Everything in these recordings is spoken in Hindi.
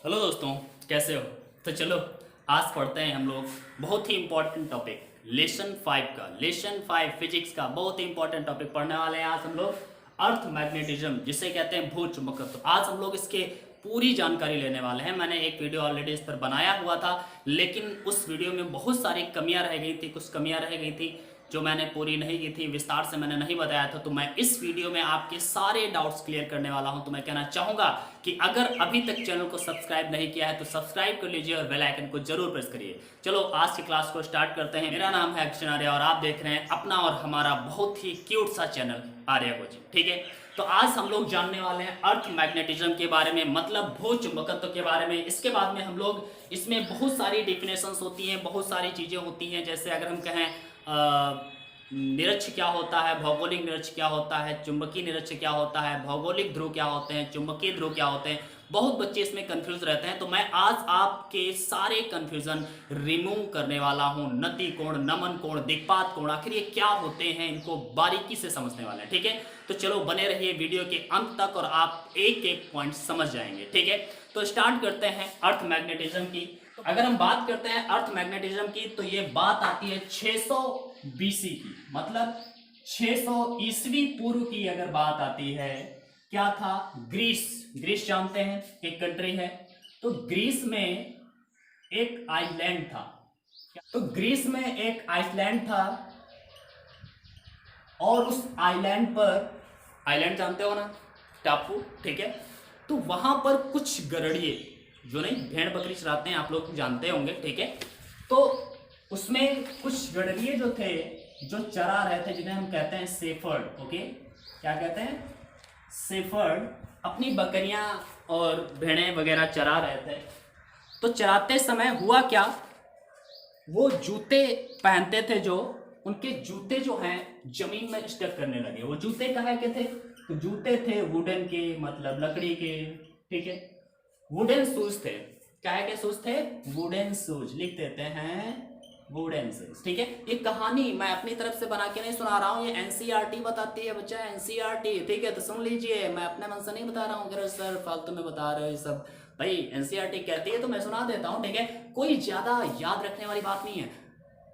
हेलो दोस्तों, कैसे हो? तो चलो आज पढ़ते हैं हम लोग बहुत ही इंपॉर्टेंट टॉपिक लेसन 5 फिजिक्स का बहुत ही इंपॉर्टेंट टॉपिक पढ़ने वाले हैं आज हम लोग। अर्थ मैग्नेटिज्म जिसे कहते हैं भू चुंबकत्व। तो आज हम लोग इसके पूरी जानकारी लेने वाले हैं। मैंने एक वीडियो ऑलरेडी इस पर बनाया हुआ था, लेकिन उस वीडियो में बहुत सारी कमियां रह गई थी, कुछ कमियां रह गई थी जो मैंने पूरी नहीं की थी, विस्तार से मैंने नहीं बताया था। तो मैं इस वीडियो में आपके सारे डाउट्स क्लियर करने वाला हूं। तो मैं कहना चाहूंगा कि अगर अभी तक चैनल को सब्सक्राइब नहीं किया है तो सब्सक्राइब कर लीजिए और बेल आइकन को जरूर प्रेस करिए। चलो आज की क्लास को स्टार्ट करते हैं। मेरा नाम है अक्षय आर्य और आप देख रहे हैं अपना और हमारा बहुत ही क्यूट सा चैनल आर्या कोचिंग। ठीक है, तो आज हम लोग जानने वाले हैं अर्थ मैग्नेटिज्म के बारे में, मतलब भू चुंबकत्व के बारे में। इसके बाद में हम लोग इसमें बहुत सारी डिफिनेशंस होती हैं, बहुत सारी चीजें होती हैं। जैसे अगर हम कहें निरक्ष क्या होता है, भौगोलिक निरक्ष क्या होता है, चुंबकीय निरक्ष क्या होता है, भौगोलिक ध्रुव क्या होते हैं, चुंबकीय ध्रुव क्या होते हैं, बहुत बच्चे इसमें कंफ्यूज रहते हैं। तो मैं आज आपके सारे कंफ्यूजन रिमूव करने वाला हूं। नति कोण, नमन कोण, दिक्पात कोण, आखिर ये क्या होते हैं, इनको बारीकी से समझने वाले हैं। ठीक है, तो चलो बने रहिए वीडियो के अंत तक और आप एक एक पॉइंट समझ जाएंगे। ठीक है, तो स्टार्ट करते हैं अर्थ मैग्नेटिज्म की। अगर हम बात करते हैं अर्थ मैग्नेटिज्म की तो ये बात आती है 600 बीसी की, मतलब 600 ईस्वी पूर्व की अगर बात आती है। क्या था? ग्रीस। ग्रीस जानते हैं एक कंट्री है। तो ग्रीस में एक आइलैंड था। तो ग्रीस में एक आइलैंड था और उस आइलैंड पर, आइलैंड जानते हो ना, टापू। ठीक है, तो वहां पर कुछ गरुड़िए, जो नहीं भेड़ बकरी चराते हैं, आप लोग जानते होंगे। ठीक है, तो उसमें कुछ गरुड़िए जो थे जो चरा रहे थे, जिन्हें हम कहते हैं शेफर्ड। ओके, क्या कहते हैं? शेफर्ड। अपनी बकरियां और भेड़ें वगैरह चरा रहे थे। तो चराते समय हुआ क्या, वो जूते पहनते थे, जो उनके जूते जो हैं जमीन में स्टक करने लगे। वो जूते कहाँ के थे? तो जूते थे वुडन के, मतलब लकड़ी के। ठीक है, वुडन शूज थे। क्या के शूज थे? Wooden shoes. लिख देते हैं वुडन शूज। ठीक है, ये कहानी मैं अपनी तरफ से बना के नहीं सुना रहा हूँ, ये एनसीईआरटी बताती है बच्चा, एनसीईआरटी। ठीक है, तो सुन लीजिए, मैं अपने मन से नहीं बता रहा हूँ। अगर सर फालतू में बता रहे हो ये सब, भाई एनसीईआरटी कहती है तो मैं सुना देता हूँ। ठीक है, कोई ज्यादा याद रखने वाली बात नहीं है,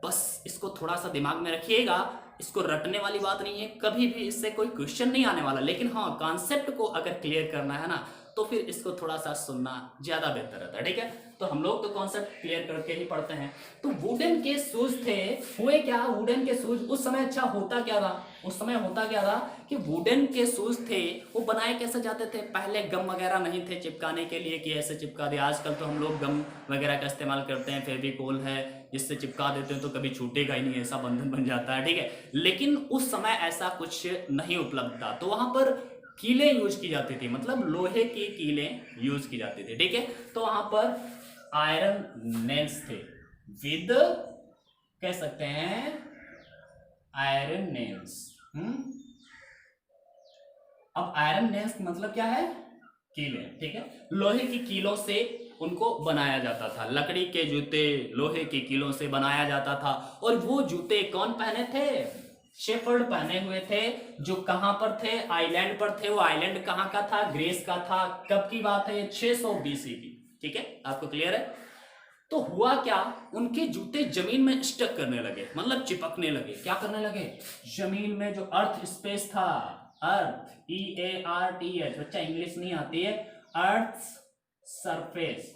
बस इसको थोड़ा सा दिमाग में रखिएगा। इसको रटने वाली बात नहीं है, कभी भी इससे कोई क्वेश्चन नहीं आने वाला। लेकिन हाँ, कॉन्सेप्ट को अगर क्लियर करना है ना, तो फिर इसको थोड़ा सा सुनना ज्यादा बेहतर रहता है। ठीक है, तो हम लोग तो कॉन्सेप्ट क्लियर करके ही पढ़ते हैं। तो वुडन के शूज थे। हुए क्या, वुडन के शूज उस समय, अच्छा होता क्या था उस समय, होता क्या था कि वुडन के शूज थे, वो बनाए कैसे जाते थे? पहले गम वगैरह नहीं थे चिपकाने के लिए कि ऐसे चिपका दे। आजकल तो हम लोग गम वगैरह का इस्तेमाल करते हैं, फेविकोल है, जिससे चिपका देते हैं तो कभी छूटेगा ही नहीं, ऐसा बंधन बन जाता है। ठीक है, लेकिन उस समय ऐसा कुछ नहीं उपलब्ध था। तो वहां पर कीलें यूज की जाती थी, मतलब लोहे की कीलें यूज की जाती थी। ठीक है, तो वहां पर आयरन नेल्स थे, विद, कह सकते हैं, आयरन नेल्स। अब आयरन नेल्स मतलब क्या है? कीलें। ठीक है, लोहे की कीलों से उनको बनाया जाता था। लकड़ी के जूते लोहे की कीलों से बनाया जाता था। और वो जूते कौन पहने थे? शेफर्ड पहने हुए थे, जो कहां पर थे? आइलैंड पर थे। वो आइलैंड कहां का था? ग्रीस का था। कब की बात है? 600 बीसी की। ठीक है, आपको क्लियर है? तो हुआ क्या, उनके जूते जमीन में स्टक करने लगे, मतलब चिपकने लगे। क्या करने लगे? जमीन में जो अर्थ स्पेस था, अर्थ, EARTH, बच्चा इंग्लिश नहीं आती है, अर्थ सरफेस।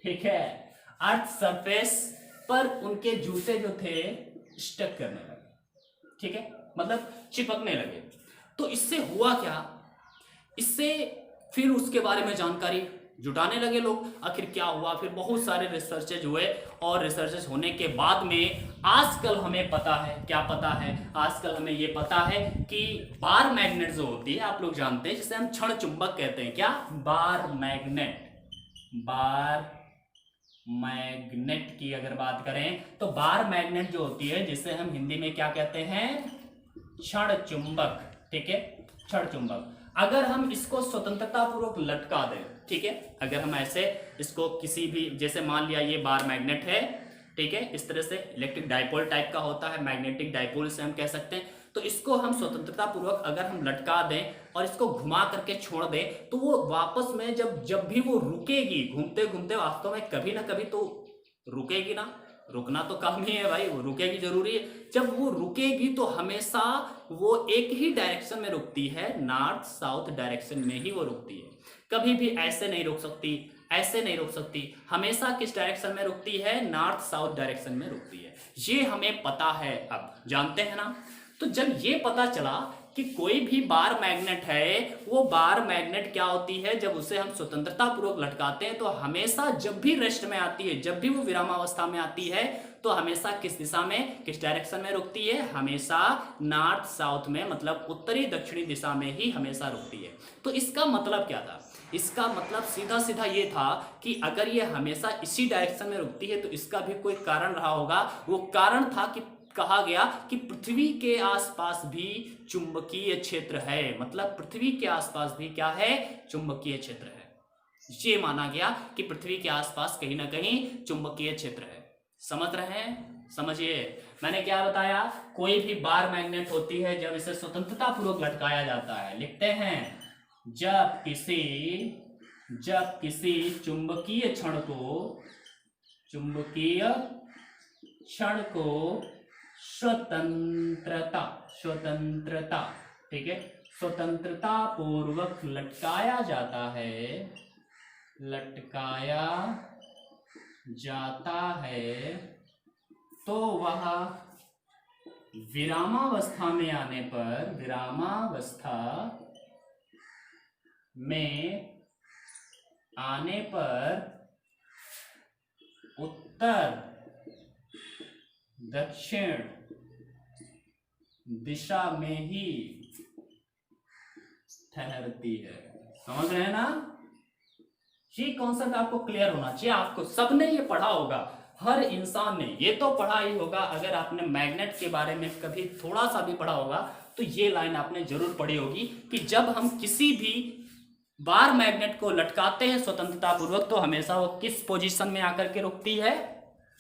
ठीक है, अर्थ सरफेस पर उनके जूते जो थे स्टक करने लगे। ठीक है, मतलब चिपकने लगे। तो इससे हुआ क्या, इससे फिर उसके बारे में जानकारी जुटाने लगे लोग। आखिर क्या हुआ? फिर बहुत सारे रिसर्चेज हुए और रिसर्चेज होने के बाद में आजकल हमें पता है, क्या पता है? आजकल हमें ये पता है कि बार मैग्नेट जो होती है, आप लोग जानते हैं, जिसे हम क्षण चुंबक कहते हैं। क्या? Bar magnet. बार मैग्नेट की अगर बात करें तो बार मैग्नेट जो होती है, जिसे हम हिंदी में क्या कहते हैं? क्षण चुंबक। ठीक है, क्षण चुंबक। अगर हम इसको स्वतंत्रता पूर्वक लटका दें, ठीक है, अगर हम ऐसे इसको किसी भी, जैसे मान लिया ये बार मैग्नेट है, ठीक है, इस तरह से इलेक्ट्रिक डाइपोल टाइप का होता है, मैग्नेटिक डाइपोल से हम कह सकते हैं। तो इसको हम स्वतंत्रता पूर्वक अगर हम लटका दें और इसको घुमा करके छोड़ दें तो वो वापस में जब जब भी वो रुकेगी, घूमते घूमते वास्तव में कभी ना कभी तो रुकेगी ना, रुकना तो काम ही है भाई, वो रुकेगी जरूरी है। जब वो रुकेगी तो हमेशा वो एक ही डायरेक्शन में रुकती है, नॉर्थ साउथ डायरेक्शन में ही वो रुकती है। कभी भी ऐसे नहीं रुक सकती, ऐसे नहीं रुक सकती, हमेशा किस डायरेक्शन में रुकती है, नॉर्थ साउथ डायरेक्शन में रुकती है। ये हमें पता है, अब जानते हैं ना। तो जब ये पता चला कि कोई भी बार मैग्नेट है, वो बार मैग्नेट क्या होती है, जब उसे हम स्वतंत्रता पूर्वक लटकाते हैं तो हमेशा जब भी रेस्ट में आती है, जब भी वो विरामावस्था में आती है तो हमेशा किस दिशा में, किस डायरेक्शन में रुकती है, हमेशा नॉर्थ साउथ में, मतलब उत्तरी दक्षिणी दिशा में ही हमेशा रुकती है। तो इसका मतलब क्या था? इसका मतलब सीधा सीधा ये था कि अगर ये हमेशा इसी डायरेक्शन में रुकती है तो इसका भी कोई कारण रहा होगा। वो कारण था कि कहा गया कि पृथ्वी के आसपास भी चुंबकीय क्षेत्र है, मतलब पृथ्वी के आसपास भी क्या है, चुंबकीय क्षेत्र है। ये माना गया कि पृथ्वी के आसपास कहीं ना कहीं चुंबकीय क्षेत्र है। समझ रहे हैं? समझिए, मैंने क्या बताया, कोई भी बार मैग्नेट होती है जब इसे स्वतंत्रता पूर्वक लटकाया जाता है, लिखते हैं जब किसी चुंबकीय क्षण को स्वतंत्रता, ठीक है, स्वतंत्रता पूर्वक लटकाया जाता है तो वह विरामावस्था में आने पर उत्तर दक्षिण दिशा में ही ठहरती है। समझ रहे हैं ना? ये कॉन्सेप्ट आपको क्लियर होना चाहिए। आपको सबने ये पढ़ा होगा, हर इंसान ने ये तो पढ़ा ही होगा। अगर आपने मैग्नेट के बारे में कभी थोड़ा सा भी पढ़ा होगा तो ये लाइन आपने जरूर पढ़ी होगी कि जब हम किसी भी बार मैग्नेट को लटकाते हैं स्वतंत्रता पूर्वक तो हमेशा वो किस पोजीशन में आकर के रुकती है,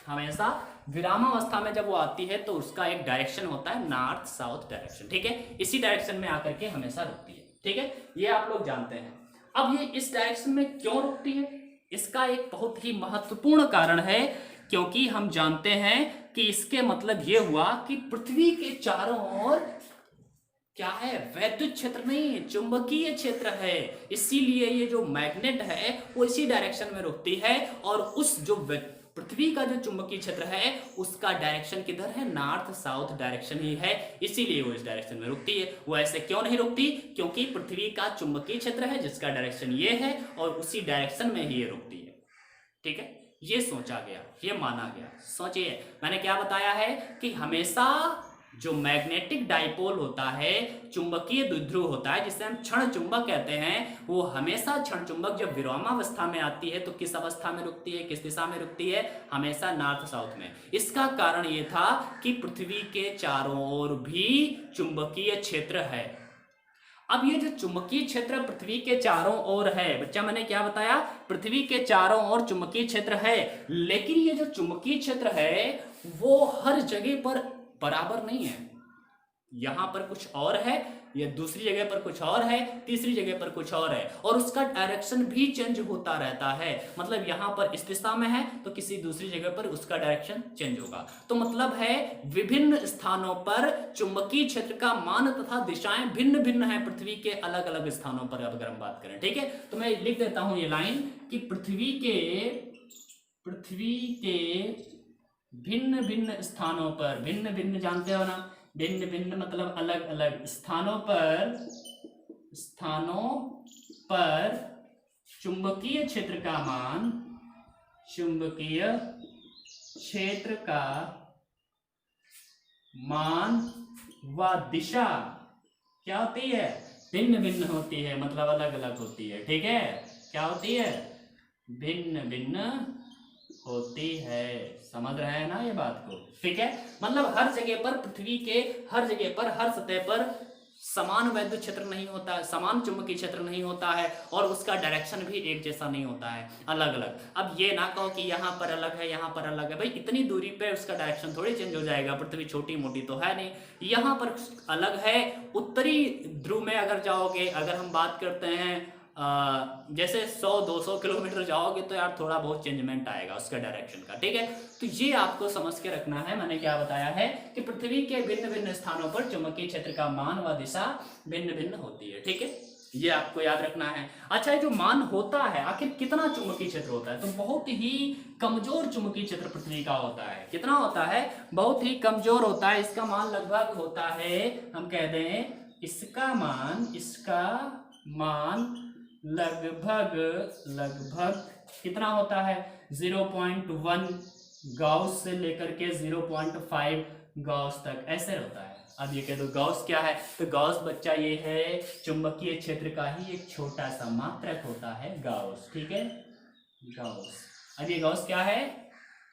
हमेशा विरामावस्था में जब वो आती है तो उसका एक डायरेक्शन होता है नॉर्थ साउथ डायरेक्शन, ठीक है, इसी डायरेक्शन में आकर के हमेशा रुकती है, ठीक है, ये आप लोग जानते हैं। अब ये इस डायरेक्शन में क्यों रुकती है, इसका एक बहुत ही महत्वपूर्ण कारण है, क्योंकि हम जानते हैं कि इसके मतलब ये हुआ कि पृथ्वी के चारों ओर क्या है, वैद्युत क्षेत्र नहीं, चुंबकीय क्षेत्र है। इसीलिए ये जो मैग्नेट है वो इसी डायरेक्शन में रुकती है और उस जो पृथ्वी का जो चुंबकीय क्षेत्र है उसका डायरेक्शन किधर है, नॉर्थ साउथ डायरेक्शन ही है, इसीलिए वो इस डायरेक्शन में रुकती है। वो ऐसे क्यों नहीं रुकती, क्योंकि पृथ्वी का चुंबकीय क्षेत्र है जिसका डायरेक्शन ये है और उसी डायरेक्शन में ही ये रुकती है, ठीक है। ये सोचा गया, ये माना गया। सोचिए, मैंने क्या बताया है कि हमेशा जो मैग्नेटिक डाइपोल होता है, चुंबकीय द्विध्रुव होता है जिसे हम क्षण चुंबक कहते हैं, वो हमेशा क्षण चुंबक जब विरामावस्था में आती है तो किस अवस्था में रुकती है, किस दिशा में रुकती है, हमेशा नॉर्थ साउथ में। इसका कारण ये था कि पृथ्वी के चारों ओर भी चुंबकीय क्षेत्र है। अब ये जो चुंबकीय क्षेत्र पृथ्वी के चारों ओर है, बच्चा मैंने क्या बताया, पृथ्वी के चारों ओर चुंबकीय क्षेत्र है, लेकिन ये जो चुंबकीय क्षेत्र है वो हर जगह पर बराबर नहीं है। यहां पर कुछ और है, या दूसरी जगह पर कुछ और है, तीसरी जगह पर कुछ और है, और उसका डायरेक्शन भी चेंज होता रहता है। मतलब यहां पर इस दिशा में है तो किसी दूसरी जगह पर उसका डायरेक्शन चेंज होगा। तो मतलब है विभिन्न स्थानों पर चुंबकीय क्षेत्र का मान तथा दिशाएं भिन्न भिन्न है पृथ्वी के अलग अलग स्थानों पर अगर हम बात करें, ठीक है। तो मैं लिख देता हूं ये लाइन कि पृथ्वी के भिन्न भिन्न स्थानों पर, भिन्न भिन्न जानते हो ना, भिन्न भिन्न मतलब अलग अलग स्थानों पर चुंबकीय क्षेत्र का मान, चुंबकीय क्षेत्र का मान व दिशा क्या होती है, भिन्न भिन्न होती है, मतलब अलग अलग होती है, ठीक है। क्या होती है, भिन्न भिन्न होती है। समझ रहे हैं ना ये बात को, ठीक है। मतलब हर जगह पर, पृथ्वी के हर जगह पर, हर सतह पर समान वैद्युत क्षेत्र नहीं होता है, समान चुंबकीय क्षेत्र नहीं होता है, और उसका डायरेक्शन भी एक जैसा नहीं होता है, अलग अलग। अब ये ना कहो कि यहाँ पर अलग है यहाँ पर अलग है, भाई इतनी दूरी पे उसका डायरेक्शन थोड़ी चेंज हो जाएगा, पृथ्वी छोटी मोटी तो है नहीं, यहाँ पर अलग है। उत्तरी ध्रुव में अगर जाओगे, अगर हम बात करते हैं जैसे 100-200 किलोमीटर जाओगे तो यार थोड़ा बहुत चेंजमेंट आएगा उसका डायरेक्शन का, ठीक है। तो ये आपको समझ के रखना है, मैंने क्या बताया है कि पृथ्वी के भिन्न भिन्न स्थानों पर चुंबकीय क्षेत्र का मान व दिशा भिन्न भिन्न होती है, ठीक है, ये आपको याद रखना है। अच्छा, जो मान होता है आखिर कितना चुंबकीय क्षेत्र होता है, तो बहुत ही कमजोर चुंबकीय क्षेत्र पृथ्वी का होता है। कितना होता है? बहुत ही कमजोर होता है। इसका मान लगभग होता है, हम कह दें इसका मान लगभग कितना होता है? 0.1 गॉस से लेकर के 0.5 गॉस तक ऐसे होता है। अब ये कह दो गॉस क्या है, तो गॉस बच्चा ये है चुंबकीय क्षेत्र का ही एक छोटा सा मात्रक होता है गॉस, ठीक है, गॉस। अब ये गॉस क्या है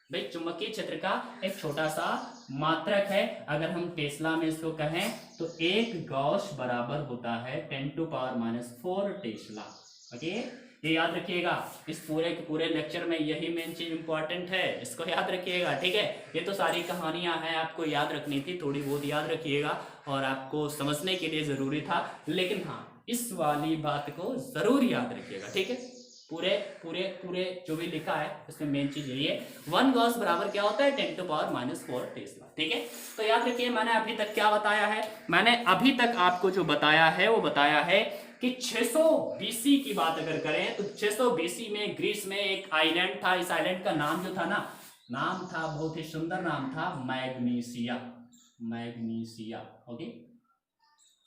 भाई? चुंबकीय क्षेत्र का एक छोटा सा मात्रक है। अगर हम टेस्ला में इसको कहें तो एक गॉस बराबर होता है 10⁻⁴ टेस्ला। ओके, ये याद रखिएगा। इस पूरे के पूरे लेक्चर में यही मेन चीज इंपॉर्टेंट है, इसको याद रखिएगा, ठीक है। ये तो सारी कहानियां हैं, आपको याद रखनी थी, थोड़ी बहुत याद रखिएगा और आपको समझने के लिए जरूरी था, लेकिन हाँ इस वाली बात को जरूर याद रखिएगा, ठीक है। पूरे पूरे पूरे जो भी लिखा है उसमें मेन चीज यही है, 1 गॉस बराबर क्या होता है? 10⁻⁴ टेस्ला, ठीक है। तो याद रखिए मैंने अभी तक क्या बताया है, मैंने अभी तक आपको जो बताया है वो बताया है कि 600 BC की बात अगर करें तो 600 BC में ग्रीस में एक आइलैंड था। इस आइलैंड का नाम जो था ना, नाम था, बहुत ही सुंदर नाम था, मैग्नीसिया। ओके,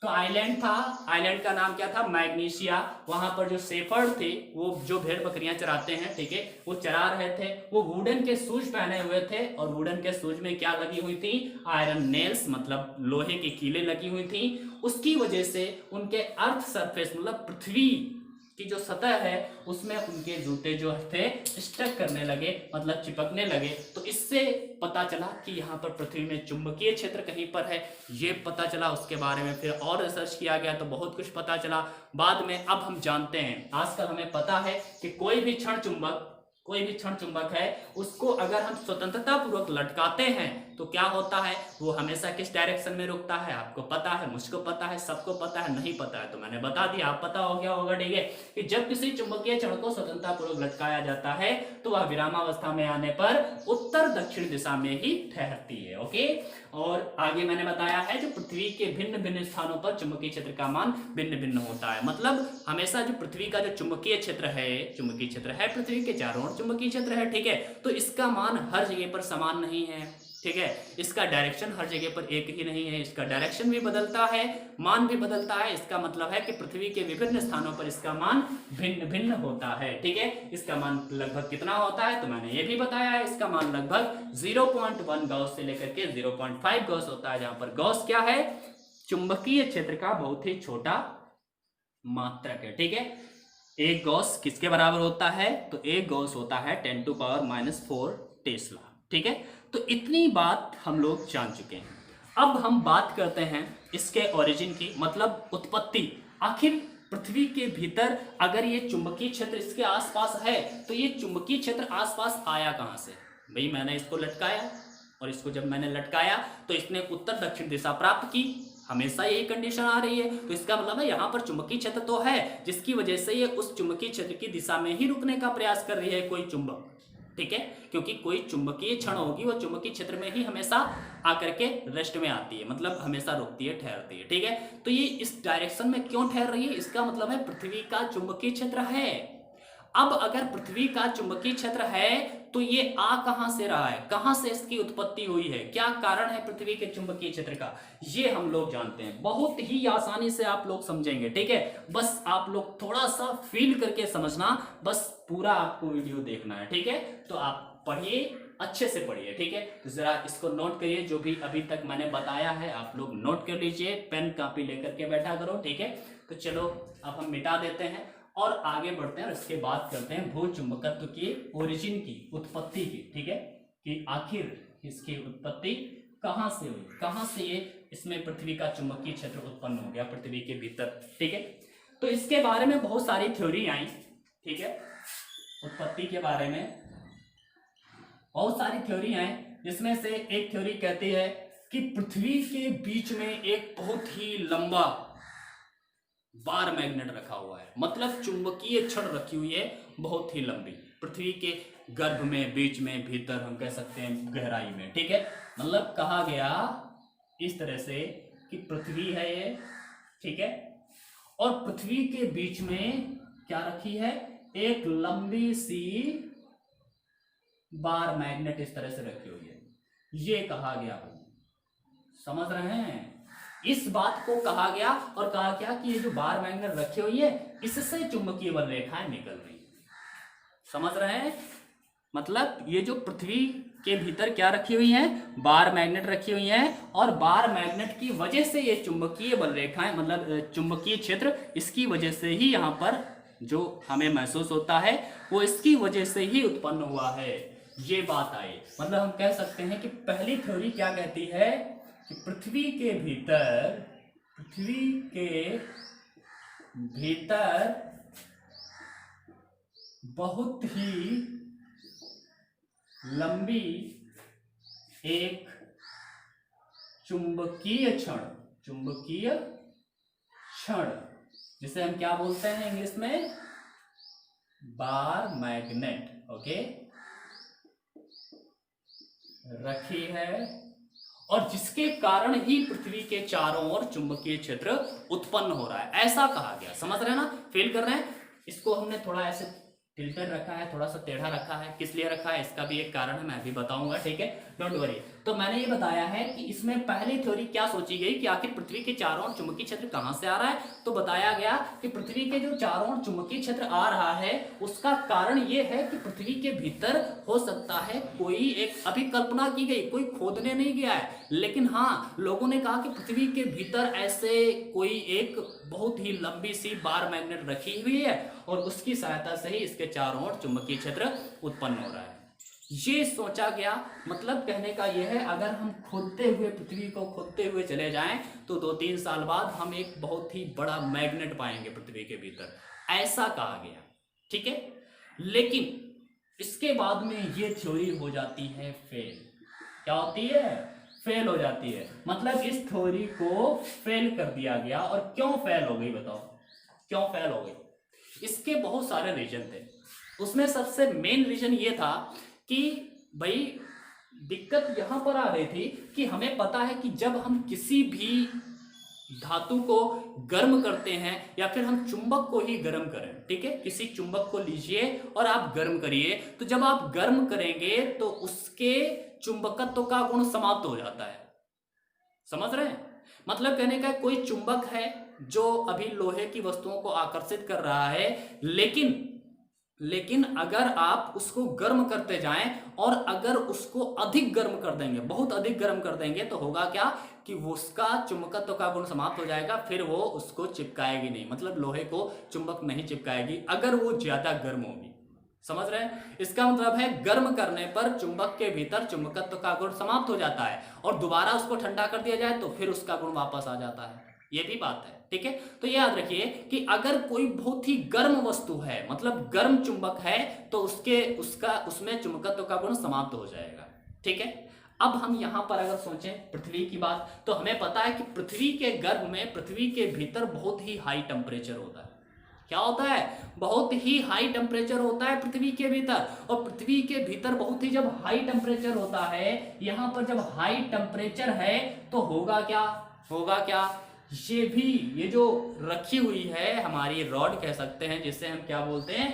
तो आइलैंड था, आइलैंड का नाम क्या था? मैग्नीसिया। वहां पर जो शेफर्ड थे, वो जो भेड़ बकरियां चराते हैं, ठीक है, वो चरा रहे थे। वो वुडन के शूज पहने हुए थे और वुडन के शूज में क्या लगी हुई थी? आयरन नेल्स, मतलब लोहे की कीलें लगी हुई थी। उसकी वजह से उनके अर्थ सरफेस, मतलब पृथ्वी की जो सतह है उसमें उनके जूते जो थे स्टक करने लगे, मतलब चिपकने लगे। तो इससे पता चला कि यहाँ पर पृथ्वी में चुंबकीय क्षेत्र कहीं पर है, ये पता चला। उसके बारे में फिर और रिसर्च किया गया तो बहुत कुछ पता चला बाद में। अब हम जानते हैं, आजकल हमें पता है कि कोई भी क्षण चुंबक है, उसको अगर हम स्वतंत्रता पूर्वक लटकाते हैं तो क्या होता है? वो हमेशा किस डायरेक्शन में रुकता है? आपको पता है, मुझको पता है, सबको पता है। नहीं पता है तो मैंने बता दिया, आप पता हो गया होगा, ठीक है, कि जब किसी चुंबकीय क्षण को स्वतंत्रता पूर्वक लटकाया जाता है तो वह विरामावस्था में आने पर उत्तर दक्षिण दिशा में ही ठहरती है। ओके, और आगे मैंने बताया है जो पृथ्वी के भिन्न भिन्न स्थानों पर चुंबकीय क्षेत्र का मान भिन्न भिन्न होता है। मतलब हमेशा जो पृथ्वी का जो चुंबकीय क्षेत्र है पृथ्वी के चारों ओर चुंबकीय क्षेत्र है, ठीक है। तो इसका मान हर जगह पर समान नहीं है, ठीक है। इसका डायरेक्शन हर जगह पर एक ही नहीं है, इसका डायरेक्शन भी बदलता है, मान भी बदलता है। इसका मतलब है कि पृथ्वी के विभिन्न स्थानों पर इसका मान भिन्न भिन्न होता है, ठीक है। इसका मान लगभग कितना होता है तो मैंने ये भी बताया है, इसका मान लगभग 0.1 गॉस से लेकर के 0.5 गॉस होता है, जहां पर गॉस क्या है? चुंबकीय क्षेत्र का बहुत ही छोटा मात्रक है, ठीक है। एक गॉस किसके बराबर होता है? तो एक गॉस होता है 10⁻⁴ टेस्ला, ठीक है। तो इतनी बात हम लोग जान चुके हैं। अब हम बात करते हैं इसके ओरिजिन की, मतलब उत्पत्ति। आखिर पृथ्वी के भीतर अगर ये चुंबकीय क्षेत्र इसके आसपास है तो ये चुंबकीय क्षेत्र आसपास आया कहां से? भाई मैंने इसको लटकाया और इसको जब मैंने लटकाया तो इसने उत्तर दक्षिण दिशा प्राप्त की, हमेशा यही कंडीशन आ रही है। तो इसका मतलब है यहाँ पर चुंबकीय क्षेत्र तो है, जिसकी वजह से ये उस चुंबकीय क्षेत्र की दिशा में ही रुकने का प्रयास कर रही है कोई चुंबक, ठीक है। क्योंकि कोई चुंबकीय क्षण होगी वो चुंबकीय क्षेत्र में ही हमेशा आकर के रेस्ट में आती है, मतलब हमेशा रुकती है, ठहरती है, ठीक है। तो ये इस डायरेक्शन में क्यों ठहर रही है? इसका मतलब है पृथ्वी का चुंबकीय क्षेत्र है। अब अगर पृथ्वी का चुंबकीय क्षेत्र है तो ये आ कहां से रहा है, कहां से इसकी उत्पत्ति हुई है, क्या कारण है पृथ्वी के चुंबकीय क्षेत्र का, ये हम लोग जानते हैं। बहुत ही आसानी से आप लोग समझेंगे, ठीक है। बस आप लोग थोड़ा सा फील करके समझना, बस पूरा आपको वीडियो देखना है, ठीक है। तो आप पढ़िए, अच्छे से पढ़िए, ठीक है। तो जरा इसको नोट करिए, जो भी अभी तक मैंने बताया है आप लोग नोट कर लीजिए, पेन कॉपी लेकर के बैठा करो, ठीक है। तो चलो अब हम मिटा देते हैं और आगे बढ़ते हैं और इसके बाद करते हैं भू चुंबकत्व की ओरिजिन की, उत्पत्ति की, ठीक है, कि आखिर इसकी उत्पत्ति कहां से हुई, कहां से ये इसमें पृथ्वी का चुंबकीय क्षेत्र उत्पन्न हो गया पृथ्वी के भीतर, ठीक है। तो इसके बारे में बहुत सारी थ्योरी आई, ठीक है, उत्पत्ति के बारे में बहुत सारी थ्योरी आई, जिसमें से एक थ्योरी कहती है कि पृथ्वी के बीच में एक बहुत ही लंबा बार मैग्नेट रखा हुआ है, मतलब चुंबकीय छड़ रखी हुई है बहुत ही लंबी पृथ्वी के गर्भ में, बीच में, भीतर, हम कह सकते हैं गहराई में, ठीक है। मतलब कहा गया इस तरह से कि पृथ्वी है ये, ठीक है, और पृथ्वी के बीच में क्या रखी है, एक लंबी सी बार मैग्नेट इस तरह से रखी हुई है, ये कहा गया। समझ रहे हैं, इस बात को कहा गया और कहा गया कि ये जो बार मैग्नेट रखी हुई है इससे चुंबकीय बल रेखाएं निकल रही। समझ रहे हैं, मतलब ये जो पृथ्वी के भीतर क्या रखी हुई है, बार मैग्नेट रखी हुई है, और बार मैग्नेट की वजह से ये चुंबकीय बल रेखाएं, मतलब चुंबकीय क्षेत्र, इसकी वजह से ही यहाँ पर जो हमें महसूस होता है वो इसकी वजह से ही उत्पन्न हुआ है, ये बात आई। मतलब हम कह सकते हैं कि पहली थ्योरी क्या कहती है कि पृथ्वी के भीतर बहुत ही लंबी एक चुंबकीय क्षण, जिसे हम क्या बोलते हैं इंग्लिश में, बार मैग्नेट, ओके, रखी है, और जिसके कारण ही पृथ्वी के चारों ओर चुंबकीय क्षेत्र उत्पन्न हो रहा है, ऐसा कहा गया। समझ रहे हैं ना, फील कर रहे हैं। इसको हमने थोड़ा ऐसे टिल्टेड रखा है, थोड़ा सा टेढ़ा रखा है, किस लिए रखा है इसका भी एक कारण है, मैं भी बताऊंगा, ठीक है, डोंट वरी। तो मैंने ये बताया है कि इसमें पहली थ्योरी क्या सोची गई कि आखिर पृथ्वी के चारों ओर चुंबकीय क्षेत्र कहां से आ रहा है, तो बताया गया कि पृथ्वी के जो चारों ओर चुंबकीय क्षेत्र आ रहा है उसका कारण ये है कि पृथ्वी के भीतर हो सकता है कोई एक, अभी कल्पना की गई, कोई खोदने नहीं गया है, लेकिन हाँ लोगों ने कहा कि पृथ्वी के भीतर ऐसे कोई एक बहुत ही लंबी सी बार मैग्नेट रखी हुई है और उसकी सहायता से ही इसके चारों ओर चुंबकीय क्षेत्र उत्पन्न हो रहा है, ये सोचा गया। मतलब कहने का यह है, अगर हम खोदते हुए, पृथ्वी को खोदते हुए चले जाएं तो 2-3 साल बाद हम एक बहुत ही बड़ा मैग्नेट पाएंगे पृथ्वी के भीतर, ऐसा कहा गया, ठीक है। लेकिन इसके बाद में ये थ्योरी हो जाती है फेल। क्या होती है, फेल हो जाती है। मतलब इस थ्योरी को फेल कर दिया गया। और क्यों फेल हो गई बताओ, क्यों फेल हो गई? इसके बहुत सारे रीजन थे, उसमें सबसे मेन रीजन ये था कि भाई दिक्कत यहां पर आ रही थी कि हमें पता है कि जब हम किसी भी धातु को गर्म करते हैं या फिर हम चुंबक को ही गर्म करें, ठीक है, किसी चुंबक को लीजिए और आप गर्म करिए, तो जब आप गर्म करेंगे तो उसके चुंबकत्व का गुण समाप्त हो जाता है। समझ रहे हैं? मतलब कहने का कोई चुंबक है जो अभी लोहे की वस्तुओं को आकर्षित कर रहा है, लेकिन अगर आप उसको गर्म करते जाएं और अगर उसको अधिक गर्म कर देंगे, बहुत अधिक गर्म कर देंगे, तो होगा क्या कि उसका चुंबकत्व का गुण समाप्त हो जाएगा, फिर वो उसको चिपकाएगी नहीं, मतलब लोहे को चुंबक नहीं चिपकाएगी अगर वो ज्यादा गर्म होगी। समझ रहे हैं? इसका मतलब है गर्म करने पर चुंबक के भीतर चुंबकत्व का गुण समाप्त हो जाता है और दोबारा उसको ठंडा कर दिया जाए तो फिर उसका गुण वापस आ जाता है। ये भी बात है, ठीक है। तो याद रखिए कि अगर कोई बहुत ही गर्म वस्तु है, मतलब गर्म चुंबक है, तो उसमें चुंबकत्व का गुण समाप्त हो जाएगा, ठीक है। अब हम यहां पर अगर सोचें पृथ्वी की बात, तो हमें पता है कि पृथ्वी के गर्भ में, पृथ्वी के भीतर बहुत ही हाई टेम्परेचर होता है। क्या होता है? बहुत ही हाई टेम्परेचर होता है पृथ्वी के भीतर। और पृथ्वी के भीतर बहुत ही जब हाई टेम्परेचर होता है, यहां पर जब हाई टेम्परेचर है तो होगा क्या, ये जो रखी हुई है हमारी रॉड कह सकते हैं, जिसे हम क्या बोलते हैं,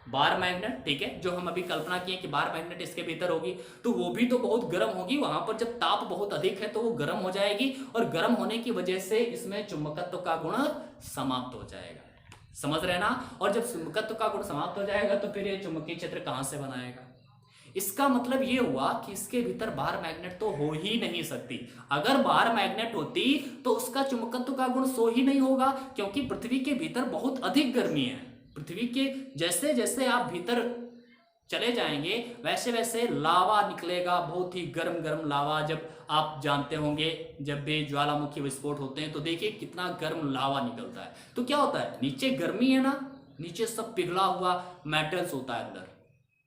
बार मैग्नेट, ठीक है, जो हम अभी कल्पना किए कि बार मैग्नेट इसके भीतर होगी, तो वो भी तो बहुत गर्म होगी। वहां पर जब ताप बहुत अधिक है तो वो गर्म हो जाएगी और गर्म होने की वजह से इसमें चुंबकत्व का गुण समाप्त हो जाएगा। समझ रहे ना? और जब चुंबकत्व का गुण समाप्त हो जाएगा तो फिर ये चुंबकीय क्षेत्र कहां से बनाएगा? इसका मतलब ये हुआ कि इसके भीतर बार मैग्नेट तो हो ही नहीं सकती। अगर बार मैग्नेट होती तो उसका चुंबकत्व का गुण सो ही नहीं होगा, क्योंकि पृथ्वी के भीतर बहुत अधिक गर्मी है। पृथ्वी के जैसे जैसे आप भीतर चले जाएंगे वैसे वैसे लावा निकलेगा, बहुत ही गर्म गर्म लावा। जब आप जानते होंगे जब भी ज्वालामुखी विस्फोट होते हैं तो देखिए कितना गर्म लावा निकलता है। तो क्या होता है, नीचे गर्मी है ना, नीचे सब पिघला हुआ मेटल्स होता है अंदर,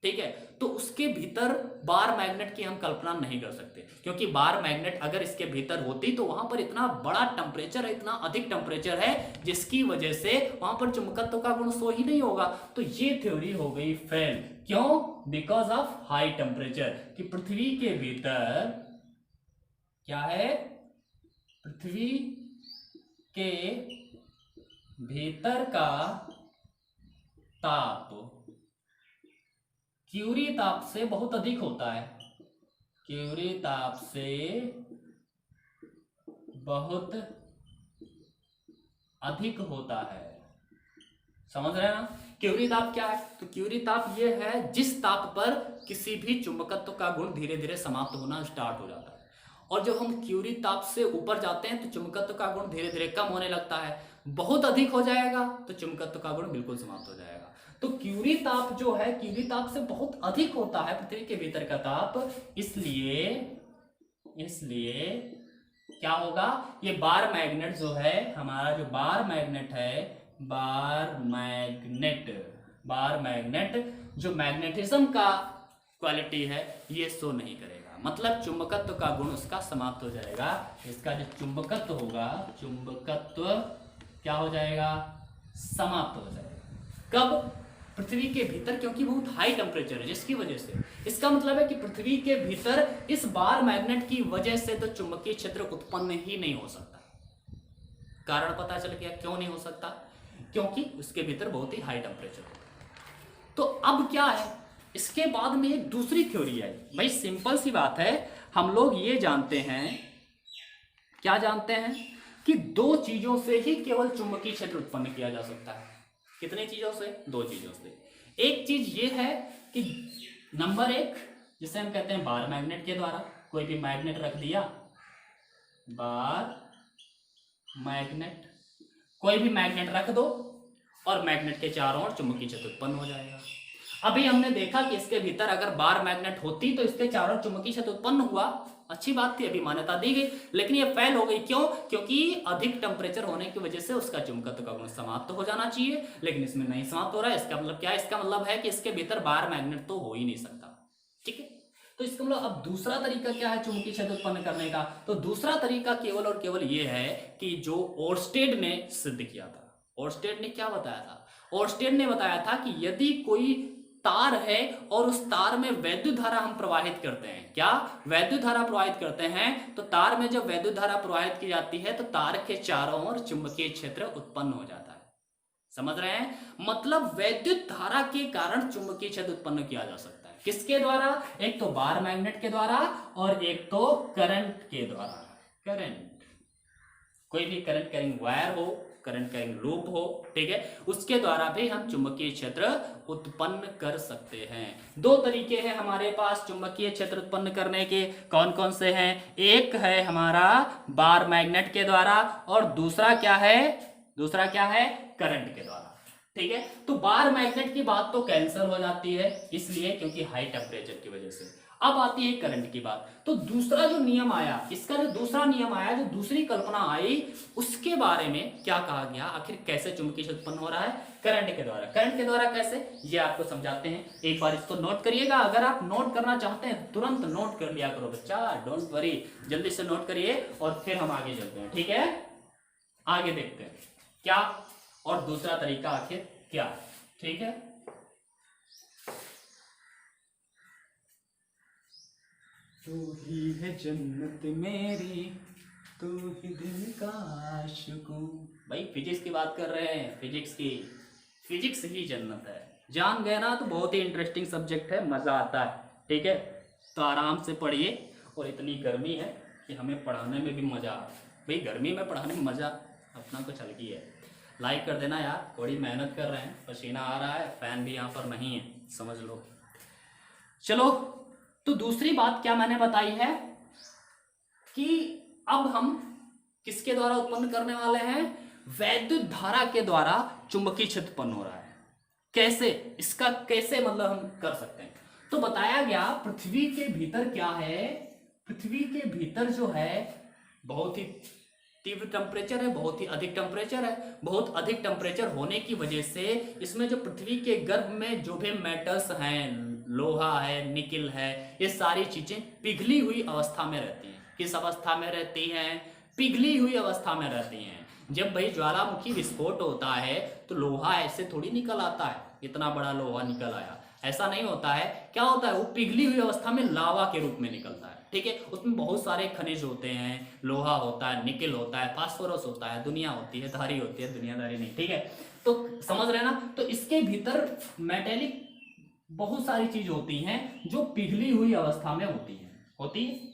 ठीक है। तो उसके भीतर बार मैग्नेट की हम कल्पना नहीं कर सकते, क्योंकि बार मैग्नेट अगर इसके भीतर होती तो वहां पर इतना बड़ा टेम्परेचर है, इतना अधिक टेम्परेचर है, जिसकी वजह से वहां पर चुंबकत्व का गुण शो ही नहीं होगा। तो ये थ्योरी हो गई फेल। क्यों? बिकॉज ऑफ हाई टेम्परेचर, कि पृथ्वी के भीतर क्या है, पृथ्वी के भीतर का ताप क्यूरी ताप से बहुत अधिक होता है, क्यूरी ताप से बहुत अधिक होता है। समझ रहे हैं ना? क्यूरी ताप क्या है? तो क्यूरी ताप ये है जिस ताप पर किसी भी चुंबकत्व का गुण धीरे धीरे समाप्त होना स्टार्ट हो जाता है। और जब हम क्यूरी ताप से ऊपर जाते हैं तो चुंबकत्व का गुण धीरे धीरे कम होने लगता है। बहुत अधिक हो जाएगा तो चुंबकत्व का गुण बिल्कुल समाप्त हो जाएगा। तो क्यूरी ताप जो है, क्यूरी ताप से बहुत अधिक होता है पृथ्वी के भीतर का ताप, इसलिए क्या होगा, ये बार मैग्नेट जो है, हमारा जो बार मैग्नेट है, बार मैग्नेट जो मैग्नेटिज्म का क्वालिटी है ये शो नहीं करेगा, मतलब चुंबकत्व का गुण उसका समाप्त हो जाएगा। इसका जो चुंबकत्व होगा, चुंबकत्व क्या हो जाएगा, समाप्त हो जाएगा। कब? पृथ्वी के भीतर, क्योंकि बहुत हाई टेम्परेचर है जिसकी वजह से। इसका मतलब है कि पृथ्वी के भीतर इस बार मैग्नेट की वजह से तो चुंबकीय क्षेत्र उत्पन्न ही नहीं हो सकता। कारण पता चल गया क्यों नहीं हो सकता, क्योंकि उसके भीतर बहुत ही हाई टेम्परेचर होता है। तो अब क्या है, इसके बाद में एक दूसरी थ्योरी आई। भाई सिंपल सी बात है, हम लोग ये जानते हैं, क्या जानते हैं, कि दो चीजों से ही केवल चुंबकीय क्षेत्र उत्पन्न किया जा सकता है। कितने चीजों से? दो चीजों से। एक चीज ये है कि नंबर एक, जिसे हम कहते हैं बार मैग्नेट के द्वारा, कोई भी मैग्नेट रख दिया, बार मैग्नेट, कोई भी मैग्नेट रख दो और मैग्नेट के चारों ओर चुंबकीय क्षेत्र उत्पन्न हो जाएगा। अभी हमने देखा कि इसके भीतर अगर बार मैग्नेट होती तो इसके चारों चुंबकीय क्षेत्र उत्पन्न हुआ, अच्छी बात थी, अभी मान्यता दी गई, लेकिन ये फेल हो गई। क्यों? क्योंकि अधिक टेम्परेचर होने की वजह से उसका चुंबकत्व का गुण समाप्त हो जाना चाहिए, लेकिन इसमें नहीं समाप्त हो रहा है। इसका मतलब क्या है? इसका मतलब है कि इसके भीतर बार मैग्नेट तो हो ही नहीं सकता, ठीक है। तो इसका मतलब अब दूसरा तरीका क्या है चुंबकीय क्षेत्र उत्पन्न करने का? तो दूसरा तरीका केवल और केवल ये है कि जो ओर्स्टेड ने सिद्ध किया था। ओर्स्टेड ने क्या बताया था? ओर्स्टेड ने बताया था कि यदि कोई तार है और उस तार में वैद्युत धारा हम प्रवाहित करते हैं, क्या वैद्युत धारा प्रवाहित करते हैं, तो तार में जब वैद्युत धारा प्रवाहित की जाती है तो तार के चारों ओर चुंबकीय क्षेत्र उत्पन्न हो जाता है। समझ रहे हैं? मतलब वैद्युत धारा के कारण चुंबकीय क्षेत्र उत्पन्न किया जा सकता है। किसके द्वारा? एक तो बार मैग्नेट के द्वारा और एक तो करंट के द्वारा। करंट, कोई भी करंट कैरिंग वायर हो, करंट कैरिंग लूप हो, ठीक है, उसके द्वारा भी हम चुंबकीय क्षेत्र उत्पन्न कर सकते हैं। दो तरीके हैं हमारे पास चुंबकीय क्षेत्र उत्पन्न करने के। कौन कौन से हैं? एक है हमारा बार मैग्नेट के द्वारा और दूसरा क्या है? दूसरा क्या है? करंट के द्वारा, ठीक है। तो बार मैग्नेट की बात तो कैंसिल हो जाती है, इसलिए क्योंकि हाई टेम्परेचर की वजह से। अब आती है करंट की बात। तो दूसरा जो नियम आया, इसका जो दूसरा नियम आया, जो दूसरी कल्पना आई, उसके बारे में क्या कहा गया, आखिर कैसे चुंबकीय क्षेत्र उत्पन्न हो रहा है? करंट के द्वारा। करंट के द्वारा कैसे, ये आपको समझाते हैं। एक बार इसको नोट करिएगा, अगर आप नोट करना चाहते हैं तुरंत नोट कर लिया करो बच्चा, डोंट वरी, जल्दी से नोट करिए और फिर हम आगे चलते हैं, ठीक है। आगे देखते हैं क्या और दूसरा तरीका आखिर क्या है, ठीक है। तू ही है जन्नत मेरी, तू ही दिल का आशिकू। भाई फिजिक्स की बात कर रहे हैं, फिजिक्स की, फिजिक्स ही जन्नत है। जान गए ना तो बहुत ही इंटरेस्टिंग सब्जेक्ट है, मजा आता है, ठीक है। तो आराम से पढ़िए, और इतनी गर्मी है कि हमें पढ़ाने में भी मजा आ रहा है। भाई गर्मी में पढ़ाने में मजा अपना कुछ हल्की है। लाइक कर देना यार, थोड़ी मेहनत कर रहे हैं, पसीना आ रहा है, फैन भी यहाँ पर नहीं है, समझ लो। चलो, तो दूसरी बात क्या मैंने बताई है कि अब हम किसके द्वारा उत्पन्न करने वाले हैं? वैद्युत धारा के द्वारा चुंबकीय क्षेत्र उत्पन्न हो रहा है। कैसे, इसका कैसे मतलब हम कर सकते हैं। तो बताया गया पृथ्वी के भीतर क्या है, पृथ्वी के भीतर जो है बहुत ही तीव्र टेम्परेचर है, बहुत ही अधिक टेम्परेचर है। बहुत अधिक टेम्परेचर होने की वजह से इसमें जो पृथ्वी के गर्भ में जो भी मेटल्स हैं, लोहा है, निकिल है, ये सारी चीजें पिघली हुई अवस्था में रहती हैं। किस अवस्था में रहती हैं? पिघली हुई अवस्था में रहती हैं। जब भाई ज्वालामुखी विस्फोट होता है तो लोहा ऐसे थोड़ी निकल आता है, इतना बड़ा लोहा निकल आया, ऐसा नहीं होता है। क्या होता है? वो पिघली हुई अवस्था में लावा के रूप में निकलता है, ठीक है। उसमें बहुत सारे खनिज होते हैं, लोहा होता है, निकिल होता है, फास्फोरस होता है, दुनिया होती है, धारी होती है, दुनियादारी नहीं, ठीक है। तो समझ रहे हैं ना? तो इसके भीतर मेटेलिक बहुत सारी चीज होती हैं जो पिघली हुई अवस्था में होती है।